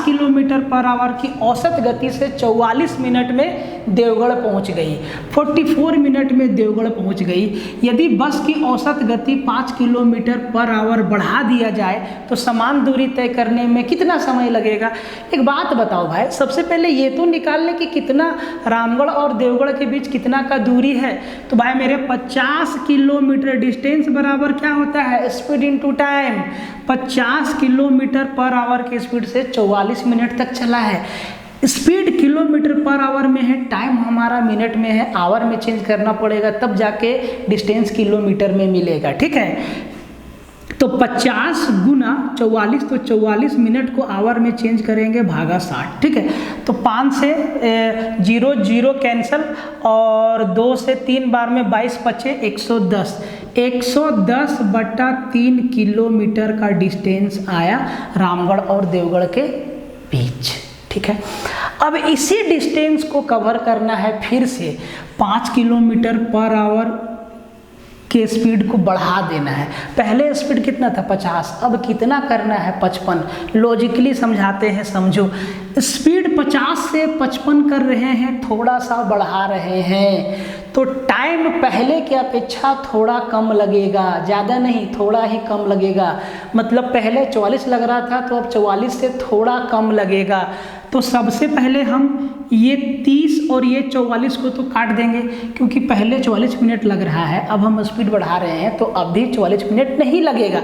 किलोमीटर पर आवर की औसत गति से 44 मिनट में देवगढ़ पहुंच गई। 44 मिनट में देवगढ़ पहुंच गई। यदि बस की औसत गति 5 किलोमीटर पर आवर बढ़ा दिया जाए तो समान दूरी तय करने में कितना समय लगेगा? एक बात बताओ भाई, भाई सबसे पहले ये तो निकाल लें कि कितना रामगढ़ और देवगढ़ के बीच कितना का दूरी है। तो भाई मेरे 50 किलोमीटर डिस्टेंस बराबर क्या होता है, speed into time. 50 kilometre per hour की स्पीड से 44 मिनट तक चला है। स्पीड किलोमीटर पर आवर में है, टाइम हमारा मिनट में है, आवर में चेंज करना पड़ेगा तब जाके डिस्टेंस किलोमीटर में मिलेगा। ठीक है, तो 50 गुना 44, तो 44 मिनट को आवर में चेंज करेंगे भागा 60। ठीक है, तो 5 से 0 0 कैंसल और 2 से 3 बार में 22 बचे 110। 110/3 किलोमीटर का डिस्टेंस आया रामगढ़ और देवगढ़ के बीच। ठीक है, अब इसी डिस्टेंस को कवर करना है फिर से 5 किलोमीटर पर आवर के स्पीड को बढ़ा देना है। पहले स्पीड कितना था 50, अब कितना करना है 55। लॉजिकली समझाते हैं, समझो। स्पीड 50 से 55 कर रहे हैं, थोड़ा सा बढ़ा रहे हैं, तो टाइम पहले की अपेक्षा थोड़ा कम लगेगा, ज़्यादा नहीं, थोड़ा ही कम लगेगा। मतलब पहले 44 लग रहा था तो अब 44 से थोड़ा कम लगेगा। तो सबसे पहले हम ये 30 और ये 44 को तो काट देंगे, क्योंकि पहले 44 मिनट लग रहा है, अब हम स्पीड बढ़ा रहे हैं तो अब भी 44 मिनट नहीं लगेगा।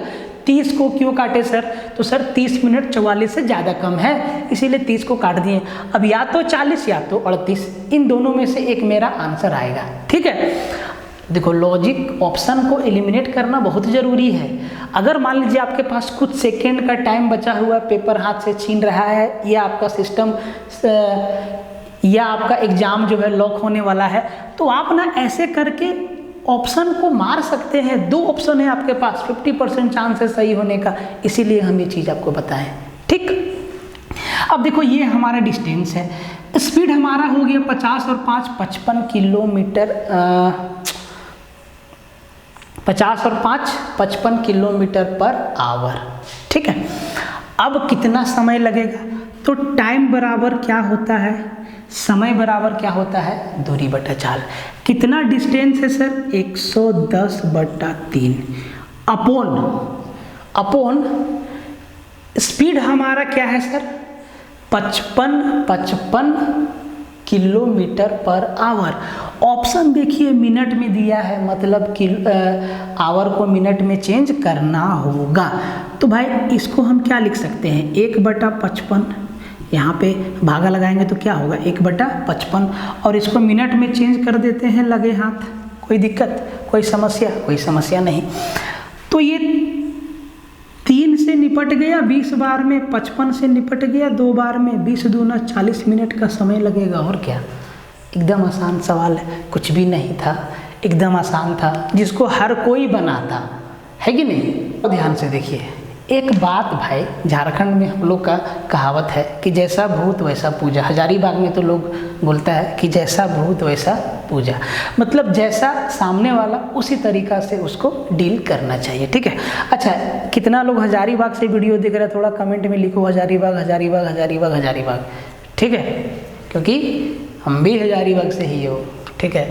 30 को क्यों काटे सर, तो सर 30 मिनट 44 से ज़्यादा कम है, इसीलिए 30 को काट दिए। अब या तो 40 या तो 38, इन दोनों में से एक मेरा आंसर आएगा। ठीक है, देखो लॉजिक ऑप्शन को एलिमिनेट करना बहुत ज़रूरी है। अगर मान लीजिए आपके पास कुछ सेकेंड का टाइम बचा हुआ, पेपर हाथ से छीन रहा है, या आपका सिस्टम या आपका एग्ज़ाम जो है लॉक होने वाला है, तो आप ना ऐसे करके ऑप्शन को मार सकते हैं। 2 ऑप्शन है आपके पास, 50% चांस है सही होने का, इसीलिए हम ये चीज़ आपको बताएं। ठीक, अब देखो ये हमारा डिस्टेंस है, स्पीड हमारा हो गया 50 और 5 55 किलोमीटर, 50 और 5 55 किलोमीटर पर आवर। ठीक है, अब कितना समय लगेगा, तो टाइम बराबर क्या होता है, समय बराबर क्या होता है, दूरी बटा चाल। कितना डिस्टेंस है सर, 110/3 अपॉन स्पीड हमारा क्या है sir, 55 kilometre per hour. Option देखिए मिनट में दिया है, मतलब कि आवर को मिनट में चेंज करना होगा। तो भाई इसको हम क्या लिख सकते हैं, 1/55, यहाँ पे भागा लगाएंगे तो क्या होगा 1/55, और इसको मिनट में चेंज कर देते हैं लगे हाथ। कोई दिक्कत, कोई समस्या, कोई समस्या नहीं। तो ये 3 से निपट गया 20 बार में, 55 से निपट गया 2 बार में, 20 दूना 40 मिनट का समय लगेगा। और क्या, एकदम आसान सवाल है, कुछ भी नहीं था, एकदम आसान था, जिसको हर कोई बनाता है कि नहीं। तो ध्यान से देखिए एक बात भाई, झारखंड में हम लोग का कहावत है कि जैसा भूत वैसा पूजा। हजारीबाग में तो लोग बोलता है कि जैसा भूत वैसा पूजा, मतलब जैसा सामने वाला उसी तरीका से उसको डील करना चाहिए। ठीक है, अच्छा कितना लोग हजारीबाग से वीडियो देख रहे हैं, थोड़ा कमेंट में लिखो हजारीबाग हजारीबाग हजारीबाग हजारीबाग। ठीक है, क्योंकि हम भी हजारीबाग से ही हो। ठीक है,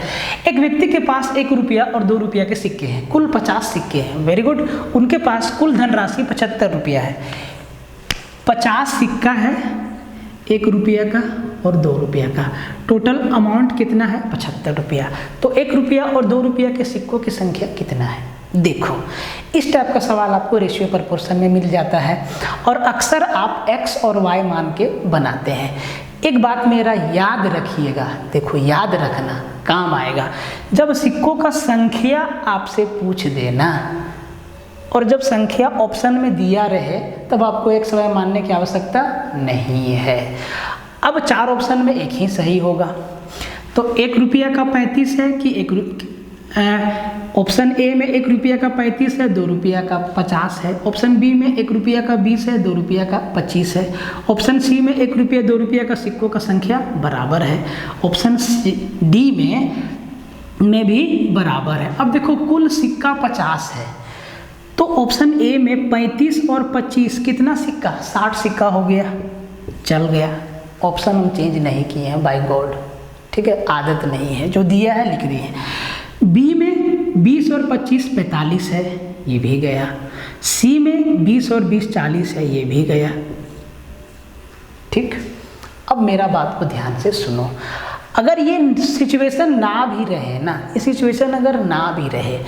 एक व्यक्ति के पास 1 रुपया और 2 रुपया के सिक्के हैं, कुल 50 सिक्के हैं। वेरी गुड, उनके पास कुल धनराशि 75 रुपया है। 50 सिक्का है, 1 रुपया का और 2 रुपया का, टोटल अमाउंट कितना है 75 रुपया। तो 1 रुपया और 2 रुपया के सिक्कों की संख्या कितना है। देखो इस टाइप का सवाल आपको रेशियो प्रोपोर्शन में मिल जाता है, और अक्सर आप x और y मान के बनाते हैं। एक बात मेरा याद रखिएगा, देखो याद रखना काम आएगा, जब सिक्कों का संख्या आपसे पूछ देना, और जब संख्या ऑप्शन में दिया रहे तब आपको x y मानने की आवश्यकता नहीं है। अब 4 ऑप्शन में एक ही सही होगा, तो 1 रुपया का 35 है कि ऑप्शन ए में 1 रुपया का 35 है, 2 रुपया का 50 है। ऑप्शन बी में 1 रुपया का 20 है, 2 रुपया का 25 है। ऑप्शन सी में 1 रुपया 2 रुपया का सिक्कों का संख्या बराबर है। ऑप्शन डी में भी बराबर है। अब देखो कुल सिक्का 50 है, तो ऑप्शन ए में 35 और 25 कितना सिक्का, 60 सिक्का हो गया, चल गया। ऑप्शन हम चेंज नहीं किए हैं बाय गॉड। ठीक है, आदत नहीं है, जो दिया है लिख दिए हैं। बी में 20 और 25 45 है, ये भी गया। सी में 20 और 20 40 है, ये भी गया। ठीक, अब मेरा बात को ध्यान से सुनो। अगर ये सिचुएशन ना भी रहे ना, ये सिचुएशन अगर ना भी रहे,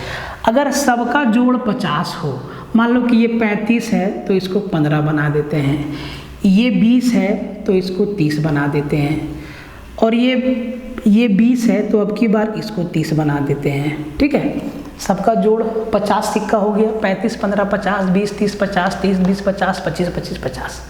अगर सबका जोड़ 50 हो, मान लो कि ये 35 है तो इसको 15 बना देते हैं, ये 20 है तो इसको 30 बना देते हैं, और ये 20 है तो अब की बार इसको 30 बना देते हैं। ठीक है, सबका जोड़ 50 सिक्का हो गया, 35 15 50 20 30 50 30 20 50 25 25 50।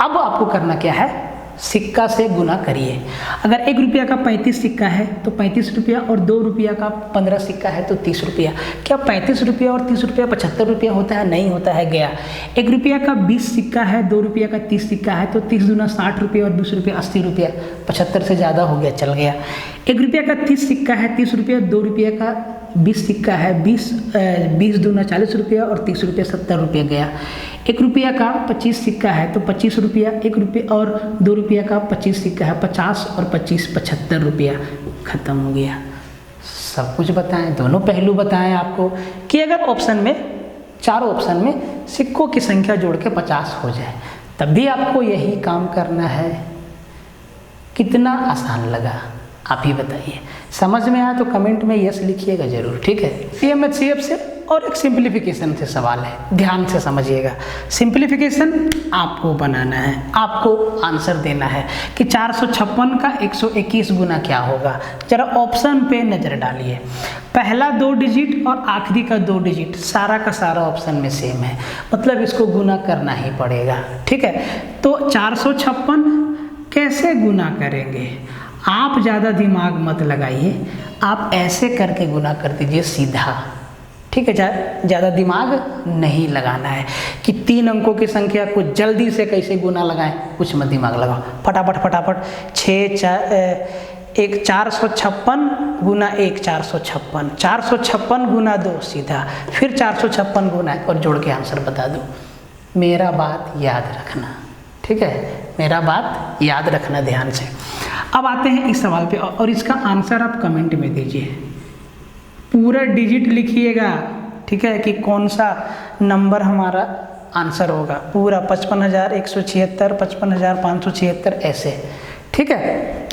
अब आपको करना क्या है, सिक्का से गुना करिए। अगर 1 रुपया का 35 सिक्का है तो 35 रुपया, और 2 रुपया का 15 सिक्का है तो 30 रुपया। क्या 35 रुपया और 30 रुपया 75 रुपया होता है? नहीं होता है, गया। 1 रुपया का 20 सिक्का है, 2 रुपया का 30 सिक्का है तो 30 दूना 60 रुपया और 20 रुपया 80 रुपया, 75 से ज़्यादा हो गया, चल गया। 1 रुपया का 30 सिक्का है 30 रुपया, 2 रुपया का 20 सिक्का है 20 दूना 40 रुपया और 30 रुपया 70 रुपया, गया। 1 रुपया का 25 सिक्का है तो 25 रुपया, 1 रुपया और 2 रुपया का 25 सिक्का है 50 और 25 75 रुपया, खत्म हो गया। सब कुछ बताएं, दोनों पहलू बताएं आपको कि अगर ऑप्शन में, चारों ऑप्शन में सिक्कों की संख्या जोड़ के 50 हो जाए, तब भी आपको यही काम करना है। कितना आसान लगा आप ही बताइए। समझ में आया तो कमेंट में यस लिखिएगा जरूर, ठीक है। PMHCF से और एक सिंप्लीफिकेशन से सवाल है, ध्यान से समझिएगा। सिंप्लीफिकेशन आपको बनाना है, आपको आंसर देना है कि 456 का 121 गुना क्या होगा। जरा ऑप्शन पे नज़र डालिए, पहला 2 डिजिट और आखिरी का 2 डिजिट सारा का सारा ऑप्शन में सेम है, मतलब इसको गुना करना ही पड़ेगा, ठीक है। तो 456 कैसे गुना करेंगे, आप ज़्यादा दिमाग मत लगाइए, आप ऐसे करके गुना कर दीजिए सीधा, ठीक है। ज़्यादा दिमाग नहीं लगाना है कि 3 अंकों की संख्या को जल्दी से कैसे गुना लगाएं, कुछ मत दिमाग लगाओ, फटाफट फटाफट 456 गुना 1 456, 456 गुना 2 सीधा, फिर 456 गुना और जोड़ के आंसर बता दो। मेरा बात याद रखना, ठीक है, मेरा बात याद रखना ध्यान से। अब आते हैं इस सवाल पे, और इसका आंसर आप कमेंट में दीजिए, पूरा डिजिट लिखिएगा, ठीक है, कि कौन सा नंबर हमारा आंसर होगा, पूरा 55,176, 55,576 ऐसे, ठीक है।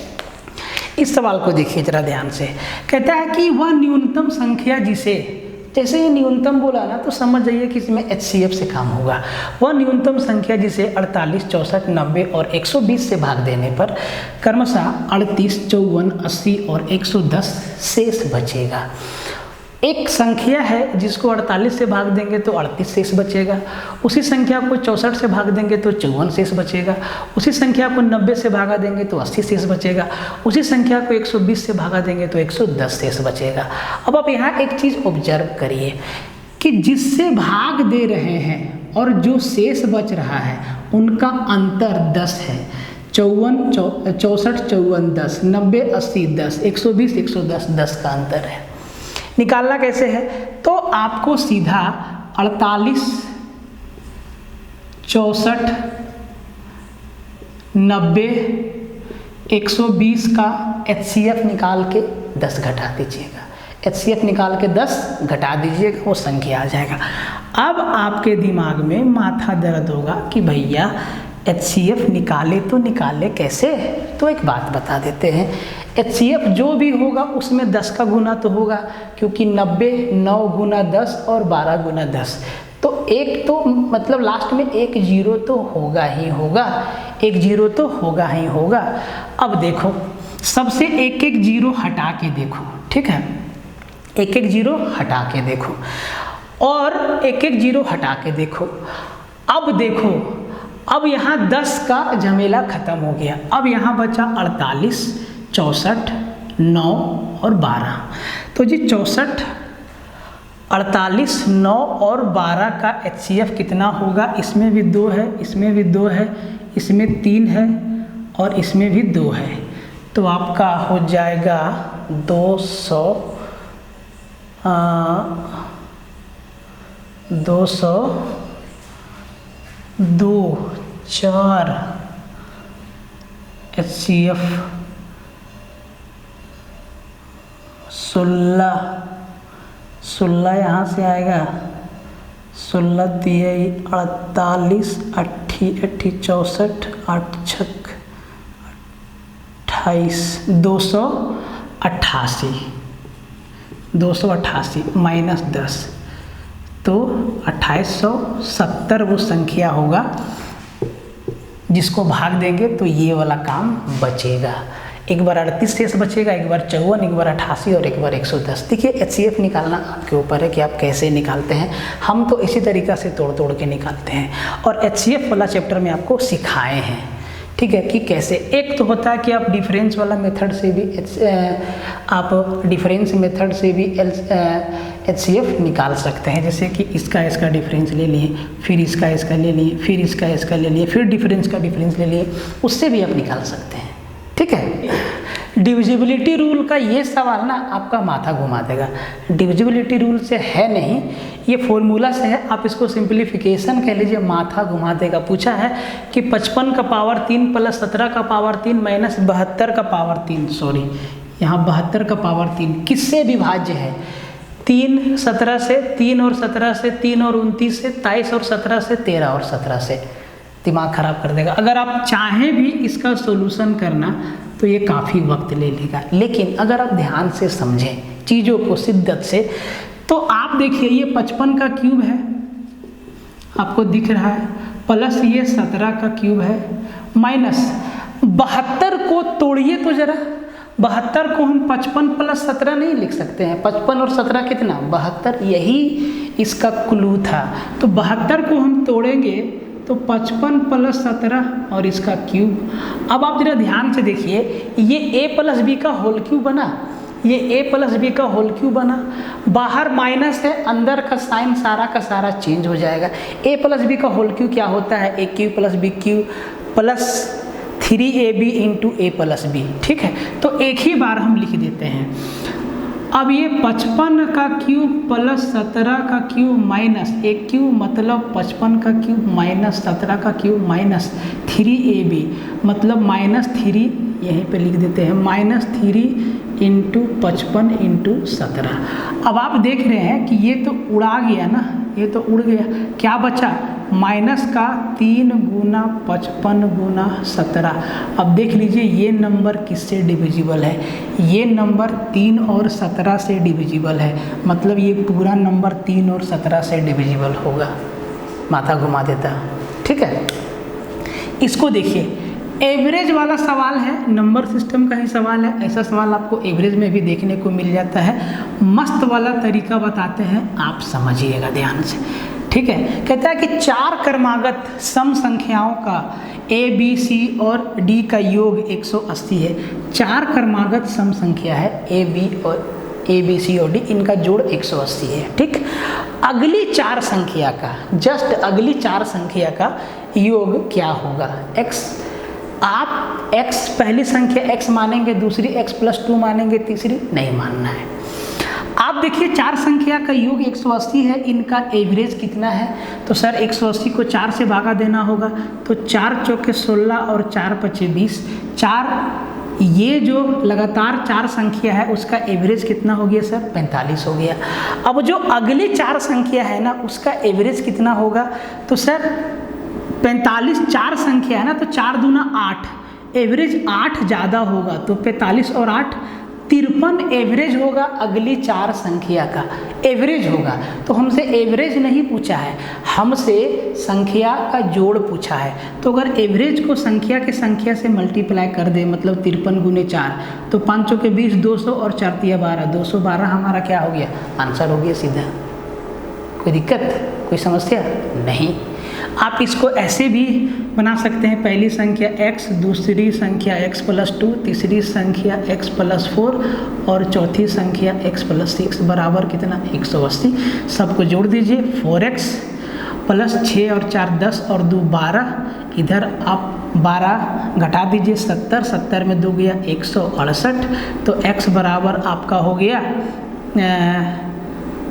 इस सवाल को देखिए जरा ध्यान से, कहता है कि वह न्यूनतम संख्या जिसे, जैसे ये न्यूनतम बोला ना तो समझ जाइए कि इसमें HCF से काम होगा। वह न्यूनतम संख्या जिसे 48, 64, 90 और 120 से भाग देने पर क्रमशः 38, 54, 80 और 110 शेष बचेगा। एक संख्या है जिसको 48 से भाग देंगे तो 38 शेष बचेगा, उसी संख्या को 64 से भाग देंगे तो 54 शेष बचेगा, उसी संख्या को 90 से भागा देंगे तो 80 शेष बचेगा, उसी संख्या को 120 से भागा देंगे तो 110 शेष बचेगा। अब आप यहाँ एक चीज़ ऑब्जर्व करिए कि जिससे भाग दे रहे हैं और जो शेष बच रहा है उनका अंतर 10 है। 54, 64, 54, 10, 90, 80, 10, 120, 110, 10 का अंतर है। निकालना कैसे है, तो आपको सीधा 48, 64, 90, 120 का HCF निकाल के 10 घटा दीजिएगा, HCF निकाल के 10 घटा दीजिएगा, वो संख्या आ जाएगा। अब आपके दिमाग में माथा दर्द होगा कि भैया HCF निकाले तो निकाले कैसे, तो एक बात बता देते हैं। HCF जो भी होगा उसमें 10 का गुना तो होगा, क्योंकि 90 9 गुना 10 और 12 गुना 10, तो एक तो मतलब लास्ट में एक जीरो तो होगा ही होगा, एक जीरो तो होगा ही होगा। अब देखो सबसे एक एक जीरो हटा के देखो, ठीक है, एक एक जीरो हटा के देखो और एक एक जीरो हटा के देखो। अब देखो, अब यहाँ 10 का झमेला खत्म हो गया, अब यहाँ बचा 48, 64, 9 और 12। तो जी 64, 48, 9 और 12 का HCF कितना होगा, इसमें भी 2 है, इसमें भी 2 है, इसमें 3 है और इसमें भी 2 है, तो आपका हो जाएगा 200, 2 4 HCF 16 यहाँ से आएगा, 16 दिए 48, 80, 64, 8 छक 288 माइनस 10, तो 2870 वो संख्या होगा जिसको भाग देंगे तो ये वाला काम बचेगा। एक बार 38 शेष बचेगा, एक बार 54, एक बार 88 और एक बार 110। देखिए HCF निकालना आपके ऊपर है कि आप कैसे निकालते हैं। हम तो इसी तरीक़ा से तोड़ तोड़ के निकालते हैं और HCF वाला चैप्टर में आपको सिखाए हैं, ठीक है, कि कैसे। एक तो होता है कि आप डिफरेंस वाला मेथड से भी HCF निकाल सकते हैं। जैसे कि इसका डिफरेंस ले लिए, फिर इसका ले लिए, फिर इसका ले लिए, फिर डिफरेंस का डिफरेंस ले लिए, उससे भी आप निकाल सकते हैं, ठीक है। डिविजिबिलिटी रूल का ये सवाल ना आपका माथा घुमा देगा। डिविजिबिलिटी रूल से है नहीं, ये फॉर्मूला से है, आप इसको सिंप्लीफिकेशन कह लीजिए, माथा घुमा देगा। पूछा है कि 55 का पावर 3 प्लस 17 का पावर 3 माइनस 72 का पावर 3, सॉरी यहाँ 72 का पावर 3 किससे विभाज्य है? 3 17 से, 3 और 17 से, 3 और 29 से, 23 और 17 से, 13 और 17 से। दिमाग खराब कर देगा। अगर आप चाहें भी इसका सॉल्यूशन करना तो ये काफ़ी वक्त ले लेगा, लेकिन अगर आप ध्यान से समझें चीज़ों को शिद्दत से, तो आप देखिए ये 55 का क्यूब है, आपको दिख रहा है, प्लस ये 17 का क्यूब है, माइनस 72 को तोड़िए तो जरा। 72 को हम 55 प्लस 17 नहीं लिख सकते हैं। 55 और 17 कितना? 72, यही इसका क्लू था। तो 72 को हम तोड़ेंगे तो 55 प्लस 17 और इसका क्यूब। अब आप जरा ध्यान से देखिए, ये a प्लस बी का होल क्यूब बना, ये a प्लस बी का होल क्यूब बना, बाहर माइनस है, अंदर का साइन सारा का सारा चेंज हो जाएगा। a प्लस बी का होल क्यूब क्या होता है? a cube plus b cube plus 3ab into a plus b, ठीक है। तो एक ही बार हम लिख देते हैं। अब ये 55 का क्यूब प्लस 17 का क्यूब माइनस एक क्यूब, मतलब 55 का क्यूब माइनस 17 का क्यूब माइनस 3ab, मतलब माइनस 3, यहीं पे लिख देते हैं, माइनस 3 इंटू 55 इंटू 17। अब आप देख रहे हैं कि ये तो उड़ा गया ना, ये तो उड़ गया, क्या बचा? माइनस का 3 गुना 55 गुना 17। अब देख लीजिए ये नंबर किससे डिविजिबल है? ये नंबर 3 और 17 से डिविजिबल है, मतलब ये पूरा नंबर 3 और 17 से डिविजिबल होगा। माथा घुमा देता, ठीक है। इसको देखिए, एवरेज वाला सवाल है, नंबर सिस्टम का ही सवाल है। ऐसा सवाल आपको एवरेज में भी देखने को मिल जाता है। मस्त वाला तरीका बताते हैं, आप समझिएगा ध्यान से, ठीक है। कहता है कि 4 क्रमागत सम संख्याओं का a, b, c और d का योग 180 है। 4 क्रमागत सम संख्या है, a, b, c और d, इनका जोड़ 180 है, ठीक। अगली 4 संख्या का, जस्ट अगली 4 संख्या का योग क्या होगा? x। आप x पहली संख्या x मानेंगे, दूसरी x प्लस 2 मानेंगे, तीसरी नहीं मानना है। आप देखिए 4 संख्या का योग 180 है, इनका एवरेज कितना है? तो सर 180 को 4 से भागा देना होगा, तो 4 चौके 16 और 4 पचे 20। 4 ये जो लगातार 4 संख्या है उसका एवरेज कितना हो गया सर? 45 हो गया। अब जो अगली 4 संख्या है ना, उसका एवरेज कितना होगा? तो सर 45, 4 संख्या है ना, तो 4 दूना 8, एवरेज 8 ज़्यादा होगा, तो 45 और 8 53 एवरेज होगा। अगली 4 संख्या का एवरेज होगा। तो हमसे एवरेज नहीं पूछा है, हमसे संख्या का जोड़ पूछा है। तो अगर एवरेज को संख्या के संख्या से मल्टीप्लाई कर दे, मतलब 53 गुने 4, तो 5 चौके 20, 200 और 4 तिया 12, 212 हमारा क्या हो गया? आंसर हो गया सीधा। कोई दिक्कत, कोई समस्या नहीं। आप इसको ऐसे भी बना सकते हैं, पहली संख्या x, दूसरी संख्या x प्लस 2, तीसरी संख्या x प्लस 4 और चौथी संख्या x प्लस 6 बराबर कितना? 180। सबको जोड़ दीजिए, 4x प्लस 6 और 4 10 और 2 12, इधर आप 12 घटा दीजिए, 70, 70 में 2 गया 168। तो x बराबर आपका हो गया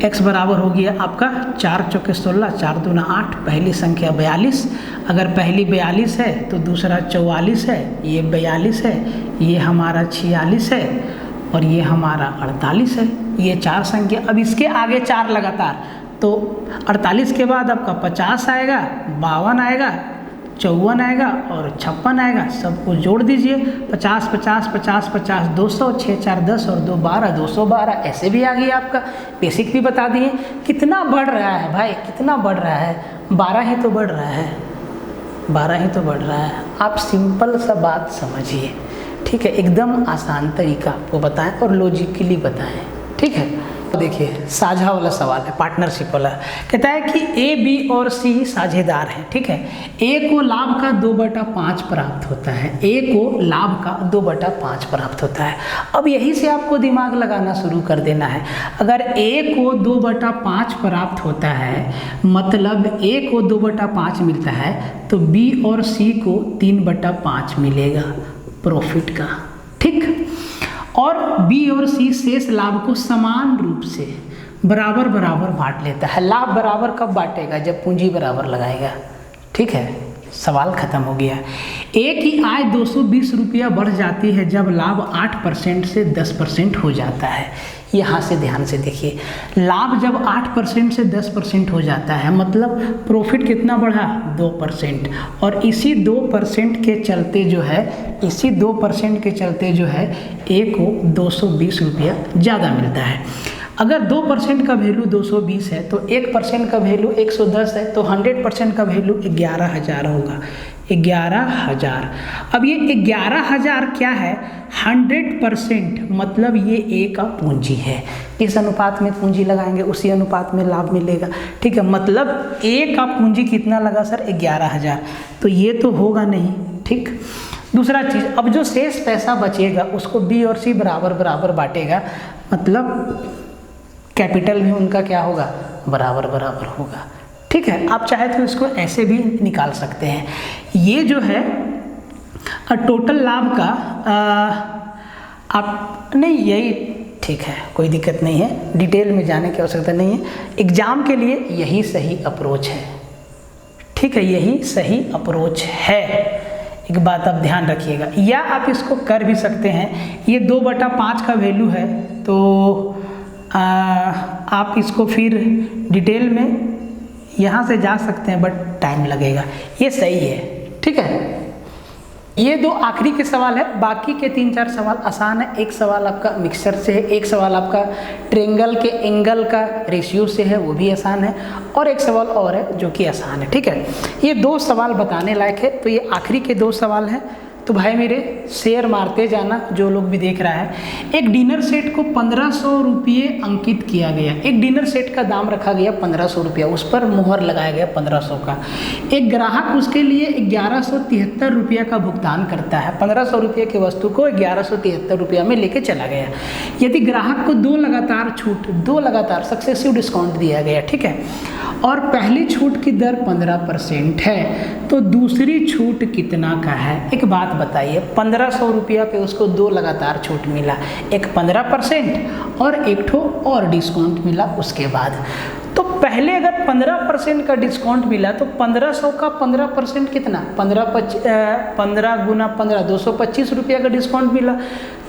x बराबर हो गया आपका 4 चौके 16, 4 दूना 8, पहली संख्या 42। अगर पहली 42 है तो दूसरा 44 है, ये 42 है, ये हमारा 46 है और ये हमारा 48 है। ये 4 संख्या। अब इसके आगे 4 लगातार, तो 48 के बाद आपका 50 आएगा, 52 आएगा, 54 आएगा और 56 आएगा, सबको जोड़ दीजिए। 50 50 50 50 200, 6 4 10 और 2 12, 212 ऐसे भी आ गया आपका। बेसिक भी बता दिए। कितना बढ़ रहा है भाई, कितना बढ़ रहा है? 12 ही तो बढ़ रहा है, 12 ही तो बढ़ रहा है। आप सिंपल सा बात समझिए, ठीक है, एकदम आसान तरीका आपको बताएं और लॉजिकली बताएं, ठीक है। देखिए साझा वाला सवाल है, पार्टनरशिप वाला। कहता है कि ए, बी और सी साझेदार हैं, ठीक है। ए को लाभ का 2/5 प्राप्त होता है, ए को लाभ का 2/5 प्राप्त होता है। अब यहीं से आपको दिमाग लगाना शुरू कर देना है। अगर ए को 2/5 प्राप्त होता है, मतलब ए को 2/5 मिलता है, तो बी और सी को 3/5 मिलेगा प्रॉफिट का, ठीक। और बी और सी शेष लाभ को समान रूप से बराबर बराबर बांट लेता है। लाभ बराबर कब बांटेगा? जब पूंजी बराबर लगाएगा, ठीक है। सवाल खत्म हो गया। ए की आय 220 रुपया बढ़ जाती है जब लाभ 8% से 10% हो जाता है। यहाँ से ध्यान से देखिए, लाभ जब 8% से 10% हो जाता है, मतलब प्रॉफिट कितना बढ़ा? 2%। और इसी 2% के चलते जो है, इसी 2% के चलते जो है ए को 220 रुपया ज़्यादा मिलता है। अगर 2% का वैल्यू 220 है तो 1% का वैल्यू 110 है, तो 100% का वैल्यू 11,000 होगा। 11,000। अब ये 11,000 क्या है? 100%, मतलब ये ए का पूंजी है। इस अनुपात में पूंजी लगाएंगे, उसी अनुपात में लाभ मिलेगा, ठीक है। मतलब ए का पूंजी कितना लगा सर? 11,000। तो ये तो होगा नहीं, ठीक। दूसरा चीज़, अब जो शेष पैसा बचेगा उसको बी और सी बराबर बराबर बांटेगा, मतलब कैपिटल भी उनका क्या होगा? बराबर बराबर होगा, ठीक है। आप चाहे तो इसको ऐसे भी निकाल सकते हैं। ये जो है टोटल लाभ का आप नहीं, यही ठीक है, कोई दिक्कत नहीं है, डिटेल में जाने की आवश्यकता नहीं है। एग्जाम के लिए यही सही अप्रोच है, ठीक है, यही सही अप्रोच है। एक बात आप ध्यान रखिएगा। या आप इसको कर भी सकते हैं, ये 2/5 का वैल्यू है, तो आप इसको फिर डिटेल में यहाँ से जा सकते हैं, बट टाइम लगेगा। ये सही है, ठीक है। ये 2 आखिरी के सवाल है, बाकी के 3-4 सवाल आसान है। एक सवाल आपका मिक्सचर से है, एक सवाल आपका ट्रायंगल के एंगल का रेशियो से है, वो भी आसान है, और एक सवाल और है जो कि आसान है, ठीक है। ये 2 सवाल बताने लायक है, तो ये आखिरी के 2 सवाल हैं। तो भाई मेरे शेयर मारते जाना, जो लोग भी देख रहा है। एक डिनर सेट को 1500 रुपये अंकित किया गया। एक डिनर सेट का दाम रखा गया 1500 रुपया, उस पर मोहर लगाया गया 1500 का। एक ग्राहक उसके लिए 1173 रुपया का भुगतान करता है। 1500 रुपये की वस्तु को 1173 रुपया में लेके चला गया। यदि ग्राहक को 2 लगातार सक्सेसिव डिस्काउंट दिया गया, ठीक है, और पहली छूट की दर 15% है, तो दूसरी छूट कितना का है? एक बात बताइए, 1500 रुपया पे उसको 2 लगातार छूट मिला, एक 15% और एक ठो और डिस्काउंट मिला उसके बाद। तो पहले अगर 15% का डिस्काउंट मिला तो 1500 का 15% कितना? 15 गुना 15, 225 रुपया का डिस्काउंट मिला।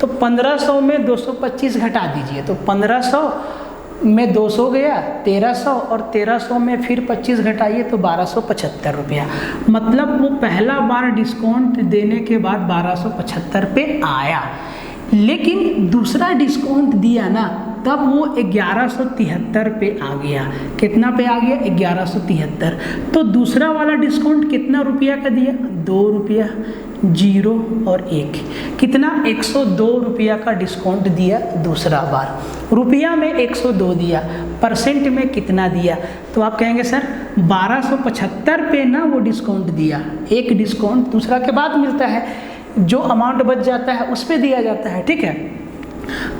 तो 1500 में 225 घटा दीजिए, तो 1500 में 200 गया 1300, और 1300 में फिर 25 घटाइए तो 1275 रुपया। मतलब वो पहला बार डिस्काउंट देने के बाद 1275 पे आया, लेकिन दूसरा डिस्काउंट दिया ना, तब वो 1173 पे आ गया। कितना पे आ गया? 1173। तो दूसरा वाला डिस्काउंट कितना रुपया का दिया? 2 रुपया, 0 और 1, कितना? 102 रुपया का डिस्काउंट दिया दूसरा बार। रुपया में 102 दिया, परसेंट में कितना दिया? तो आप कहेंगे सर 1275 पे ना वो डिस्काउंट दिया। एक डिस्काउंट दूसरा के बाद मिलता है, जो अमाउंट बच जाता है उस पे दिया जाता है, ठीक है।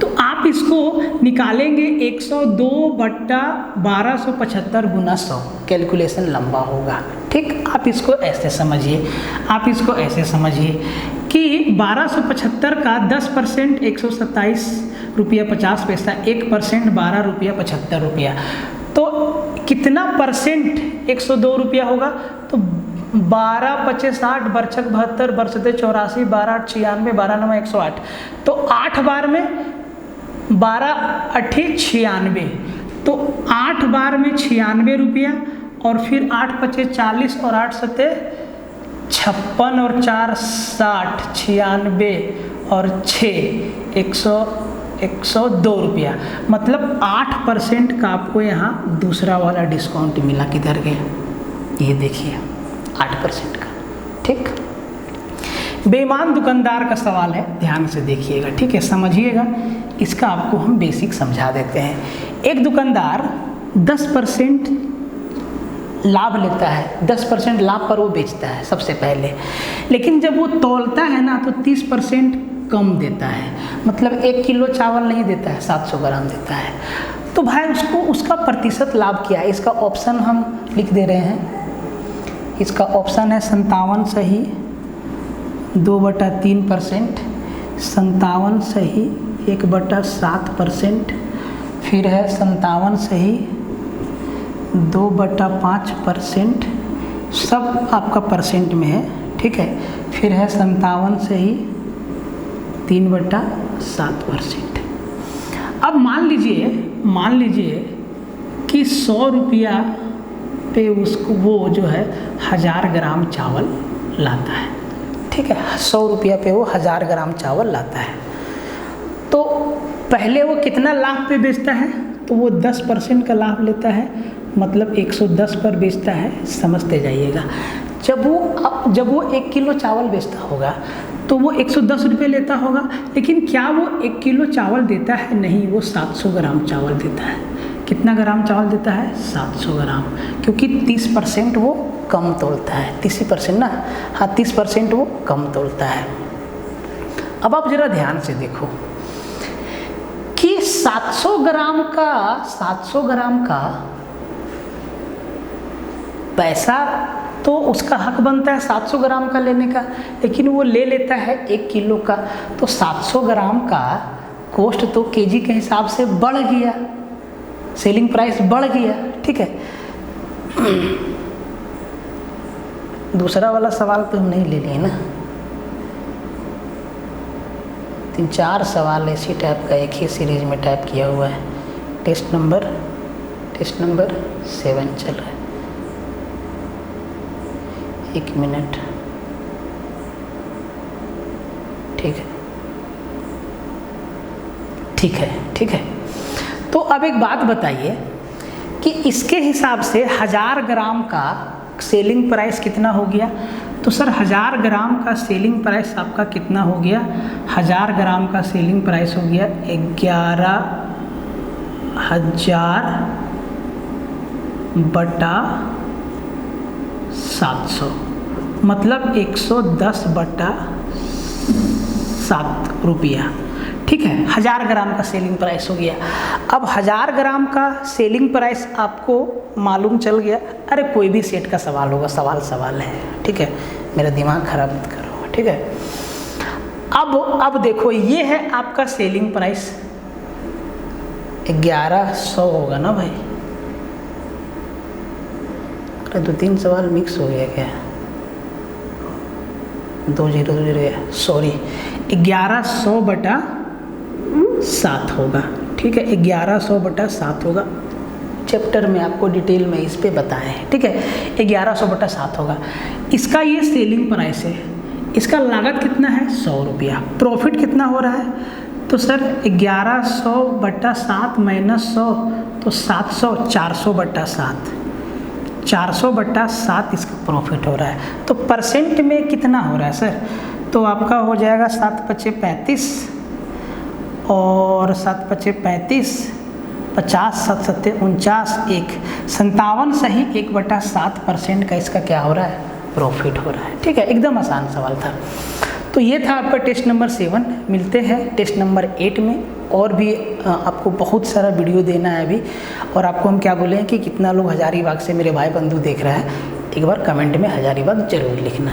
तो आप इसको निकालेंगे 102/1275 गुना 100, कैलकुलेशन लंबा होगा, ठीक। आप इसको ऐसे समझिए, कि 1275 का 10% 127 रुपया 50 पैसा, 1% 12 रुपया 75 रुपया, तो कितना परसेंट 102 रुपया होगा? तो 12 × 5 = 60, बरछक 72, बरसते 84, 12 × 8 = 96, 12 × 9 = 108। तो 8 बार में 12 × 8 = 96, तो 8 बार में 96 रुपया, और फिर 8 × 5 = 40 और 8 × 7 = 56 और 4 60, 96 और 6 102 रुपया, मतलब 8% का आपको यहाँ दूसरा वाला डिस्काउंट मिला। किधर गया, ये देखिए 8% का। ठीक, बेईमान दुकानदार का सवाल है, ध्यान से देखिएगा, ठीक है, समझिएगा। इसका आपको हम बेसिक समझा देते हैं। एक दुकानदार 10% लाभ लेता है, 10% लाभ पर वो बेचता है सबसे पहले, लेकिन जब वो तौलता है ना तो 30% कम देता है, मतलब 1 किलो चावल नहीं देता है, 700 ग्राम देता है। तो भाई उसको उसका प्रतिशत लाभ क्या है, इसका ऑप्शन हम लिख दे रहे हैं। इसका ऑप्शन है 57 सही 2/3%, 57 सही 1/7%, फिर है 57 सही 2/5%, सब आपका परसेंट में है, ठीक है। फिर है 57 सही 3/7%। अब मान लीजिए कि 100 रुपया पे उसको वो जो है 1000 ग्राम चावल लाता है, ठीक है। 100 रुपया पे वो 1000 ग्राम चावल लाता है। तो पहले वो कितना लाभ पे बेचता है, तो वो 10% का लाभ लेता है, मतलब 110 पर बेचता है, समझते जाइएगा। जब वो 1 किलो चावल बेचता होगा तो वो 110 रुपये लेता होगा, लेकिन क्या वो 1 किलो चावल देता है, नहीं, वो 700 ग्राम चावल देता है। कितना ग्राम चावल देता है, 700 ग्राम, क्योंकि 30% वो कम तोलता है, 30% ना, हाँ 30% वो कम तोलता है। अब आप जरा ध्यान से देखो कि 700 ग्राम का पैसा तो उसका हक बनता है 700 ग्राम का लेने का, लेकिन वो ले लेता है 1 किलो का, तो 700 ग्राम का कॉस्ट तो केजी के हिसाब से बढ़ गया, सेलिंग प्राइस बढ़ गया, ठीक है। दूसरा वाला सवाल तो हम नहीं ले लिए ना, 3-4 सवाल इसी टाइप का एक ही सीरीज में टाइप किया हुआ है। टेस्ट नंबर 7 चल रहा है। 1 मिनट, ठीक है। तो अब एक बात बताइए कि इसके हिसाब से 1000 ग्राम का सेलिंग प्राइस कितना हो गया। तो सर 1000 ग्राम का सेलिंग प्राइस आपका कितना हो गया, 1000 ग्राम का सेलिंग प्राइस हो गया 11,000/700, मतलब 110/7 रुपया, ठीक है। 1000 ग्राम का सेलिंग प्राइस हो गया। अब 1000 ग्राम का सेलिंग प्राइस आपको मालूम चल गया। अरे कोई भी सेट का सवाल होगा, सवाल है, ठीक है, मेरा दिमाग खराब मत करो, ठीक है। अब देखो, ये है आपका सेलिंग प्राइस 1100 होगा ना भाई। अरे 2-3 सवाल मिक्स हो गया क्या, 2 सॉरी, 1100/7 होगा, ठीक है, 1100/7 होगा। चैप्टर में आपको डिटेल में इस पे बताए हैं, ठीक है, 1100/7 होगा। इसका ये सेलिंग प्राइस है, इसका लागत कितना है, 100 रुपया। प्रॉफिट कितना हो रहा है, तो सर 1100/7 माइनस 100, तो 700, 400/7, 400/7 इसका प्रॉफिट हो रहा है। तो परसेंट में कितना हो रहा है सर, तो आपका हो जाएगा 7×5 = 35 और 7×5 = 50, 7×7 = 49, 57 सही 1/7% का इसका क्या हो रहा है, प्रॉफिट हो रहा है, ठीक है। एकदम आसान सवाल था। तो ये था आपका टेस्ट नंबर 7। मिलते हैं टेस्ट नंबर 8 में, और भी आपको बहुत सारा वीडियो देना है अभी। और आपको हम क्या बोले हैं कि कितना लोग हजारीबाग से मेरे भाई बंधु देख रहा है, एक बार कमेंट में हजारीबाग जरूर लिखना।